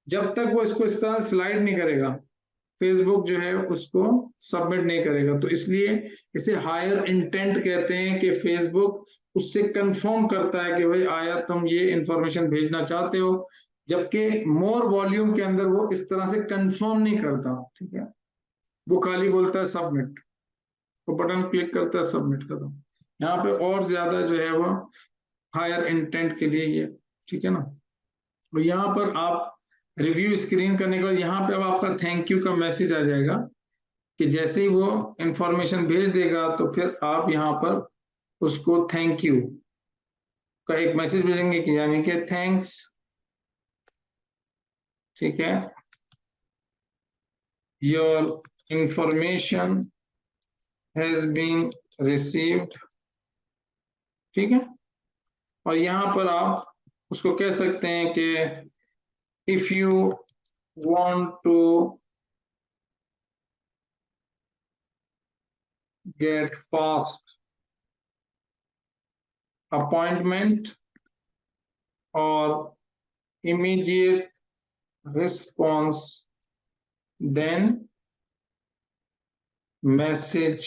जब तक वो इसको इस तरह स्लाइड नहीं करेगा फेसबुक जो है उसको सबमिट नहीं करेगा। तो इसलिए इसे हायर इंटेंट कहते हैं कि फेसबुक उससे कंफर्म करता है कि भाई आया तुम ये इंफॉर्मेशन भेजना चाहते हो, जबकि मोर वॉल्यूम के अंदर वो इस तरह से कंफर्म नहीं करता, ठीक है। वो खाली बोलता है सबमिट, वो बटन क्लिक करता है सबमिट कर दो। यहाँ पे और ज्यादा जो है वो हायर इंटेंट के लिए ये, ठीक है ना। तो यहाँ पर आप रिव्यू स्क्रीन करने के बाद यहाँ पे अब आपका थैंक यू का मैसेज आ जाएगा कि जैसे ही वो इंफॉर्मेशन भेज देगा तो फिर आप यहाँ पर उसको थैंक यू का एक मैसेज भेजेंगे कि यानी कि थैंक्स, ठीक है, your information has been received, ठीक है। और यहाँ पर आप उसको कह सकते हैं कि if you want to get fast appointment और immediate response, then message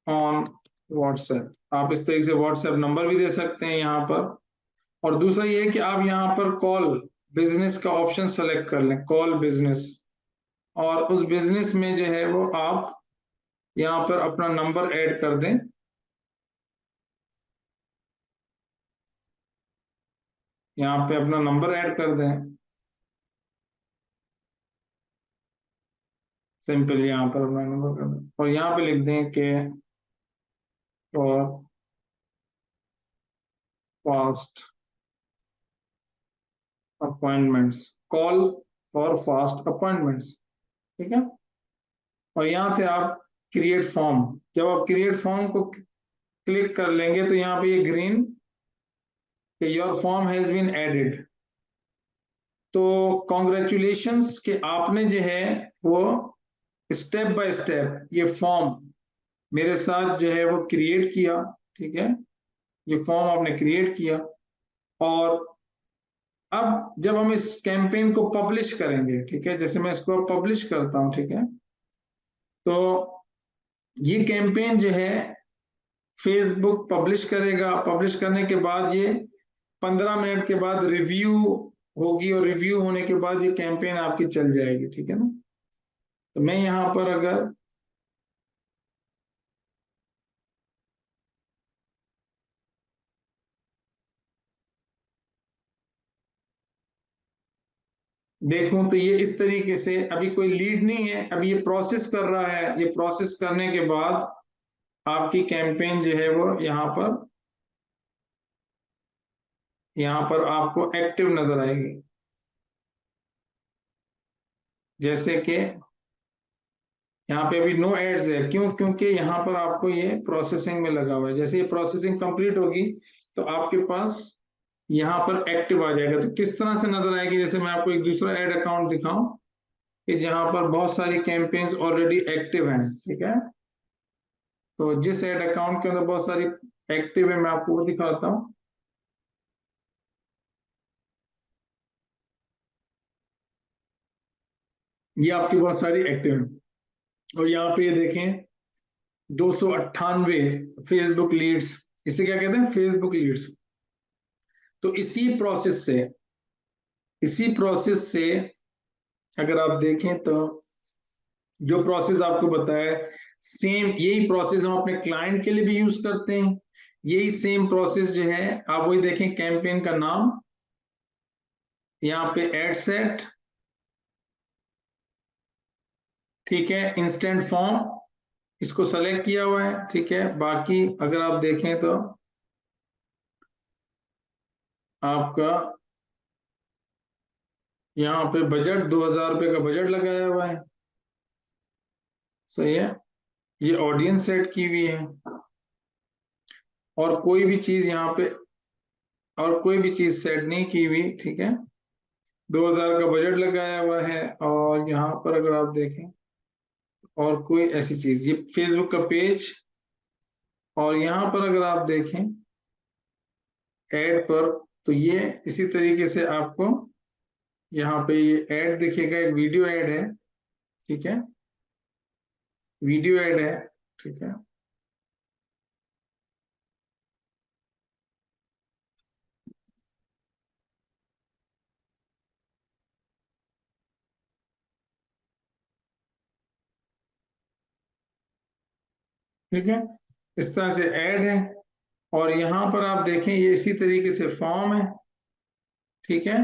on WhatsApp। आप इस तरीके से WhatsApp नंबर भी दे सकते हैं यहाँ पर। और दूसरा ये है कि आप यहाँ पर कॉल बिजनेस का ऑप्शन सेलेक्ट कर लें, कॉल बिजनेस, और उस बिजनेस में जो है वो आप यहाँ पर अपना नंबर ऐड कर दें। यहाँ पे अपना नंबर ऐड कर दें सिंपल यहाँ पर अपना नंबर कर दें और यहाँ पे लिख दें कि for fast appointments, call for fast appointments, ठीक है। और यहाँ से आप क्रिएट फॉर्म, जब आप क्रिएट फॉर्म को क्लिक कर लेंगे तो यहाँ पे ये ग्रीन कि your form has been added. तो कॉन्ग्रेचुलेशंस कि आपने जो है वो स्टेप बाय स्टेप ये फॉर्म मेरे साथ जो है वो क्रिएट किया, ठीक है। ये फॉर्म आपने क्रिएट किया और अब जब हम इस कैंपेन को पब्लिश करेंगे, ठीक है, जैसे मैं इसको पब्लिश करता हूं, ठीक है, तो ये कैंपेन जो है फेसबुक पब्लिश करेगा। पब्लिश करने के बाद ये 15 मिनट के बाद रिव्यू होगी और रिव्यू होने के बाद ये कैंपेन आपकी चल जाएगी, ठीक है ना। तो मैं यहां पर अगर देखूं तो ये इस तरीके से अभी कोई लीड नहीं है, अभी ये प्रोसेस कर रहा है। ये प्रोसेस करने के बाद आपकी कैंपेन जो है वो यहाँ पर आपको एक्टिव नजर आएगी। जैसे कि यहाँ पे अभी नो एड्स है, क्यों? क्योंकि यहाँ पर आपको ये प्रोसेसिंग में लगा हुआ है। जैसे ये प्रोसेसिंग कंप्लीट होगी तो आपके पास यहाँ पर एक्टिव आ जाएगा। तो किस तरह से नजर आएगी, जैसे मैं आपको एक दूसरा एड अकाउंट दिखाऊं कि जहां पर बहुत सारी कैंपेन्स ऑलरेडी एक्टिव हैं, ठीक है। तो जिस एड अकाउंट के अंदर बहुत सारी एक्टिव है मैं आपको वो दिखाता हूँ। ये आपकी बहुत सारी एक्टिव है और यहाँ पे ये देखें 298 फेसबुक लीड्स, इसे क्या कहते हैं? Facebook leads. तो इसी प्रोसेस से अगर आप देखें तो जो प्रोसेस आपको बताया सेम यही प्रोसेस हम अपने क्लाइंट के लिए भी यूज करते हैं। यही सेम प्रोसेस जो है आप वही देखें, कैंपेन का नाम यहाँ पे एड सेट, ठीक है, इंस्टेंट फॉर्म इसको सेलेक्ट किया हुआ है, ठीक है। बाकी अगर आप देखें तो आपका यहाँ पे बजट 2000 रुपये का बजट लगाया हुआ है, सही है। ये ऑडियंस सेट की हुई है और कोई भी चीज यहाँ पे और कोई भी चीज सेट नहीं की हुई, ठीक है। 2000 का बजट लगाया हुआ है और यहाँ पर अगर आप देखें और कोई ऐसी चीज, ये फेसबुक का पेज और यहाँ पर अगर आप देखें ऐड पर तो ये इसी तरीके से आपको यहाँ पे ये ऐड दिखेगा। एक वीडियो ऐड है, ठीक है, वीडियो ऐड है, ठीक है। ठीक है, इस तरह से ऐड है और यहाँ पर आप देखें ये इसी तरीके से फॉर्म है, ठीक है।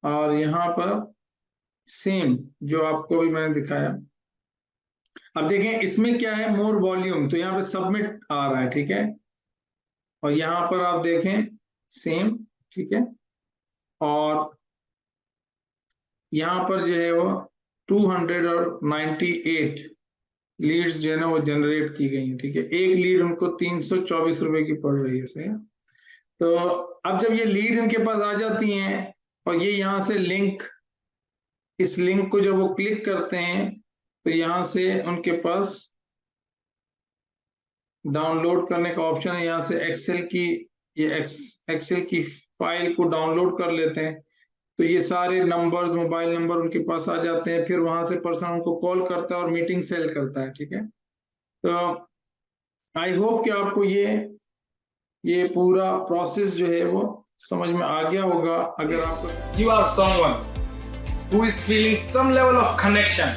और यहाँ पर सेम जो आपको भी मैंने दिखाया। अब देखें इसमें क्या है, मोर वॉल्यूम, तो यहाँ पे सबमिट आ रहा है, ठीक है। और यहाँ पर आप देखें सेम, ठीक है। और यहाँ पर जो है वो 298 लीड्स जो है ना वो जनरेट की गई है, ठीक है। एक लीड उनको 324 रुपए की पड़ रही है, सही है। तो अब जब ये लीड इनके पास आ जाती हैं और ये यहाँ से लिंक, इस लिंक को जब वो क्लिक करते हैं तो यहाँ से उनके पास डाउनलोड करने का ऑप्शन है। यहाँ से एक्सेल की एक्सेल की फाइल को डाउनलोड कर लेते हैं तो ये सारे नंबर्स, मोबाइल नंबर उनके पास आ जाते हैं। फिर वहां से पर्सन उनको कॉल करता है और मीटिंग सेल करता है, ठीक है। तो आई होप कि आपको ये पूरा प्रोसेस जो है वो समझ में आ गया होगा। अगर आपको you are someone who is feeling some level of connection,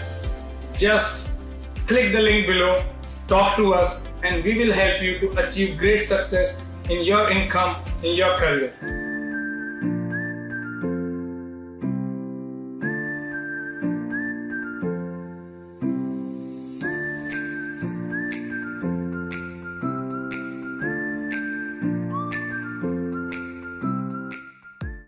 just click the link below, talk to us, and we will help you to achieve great success in your income, in your career.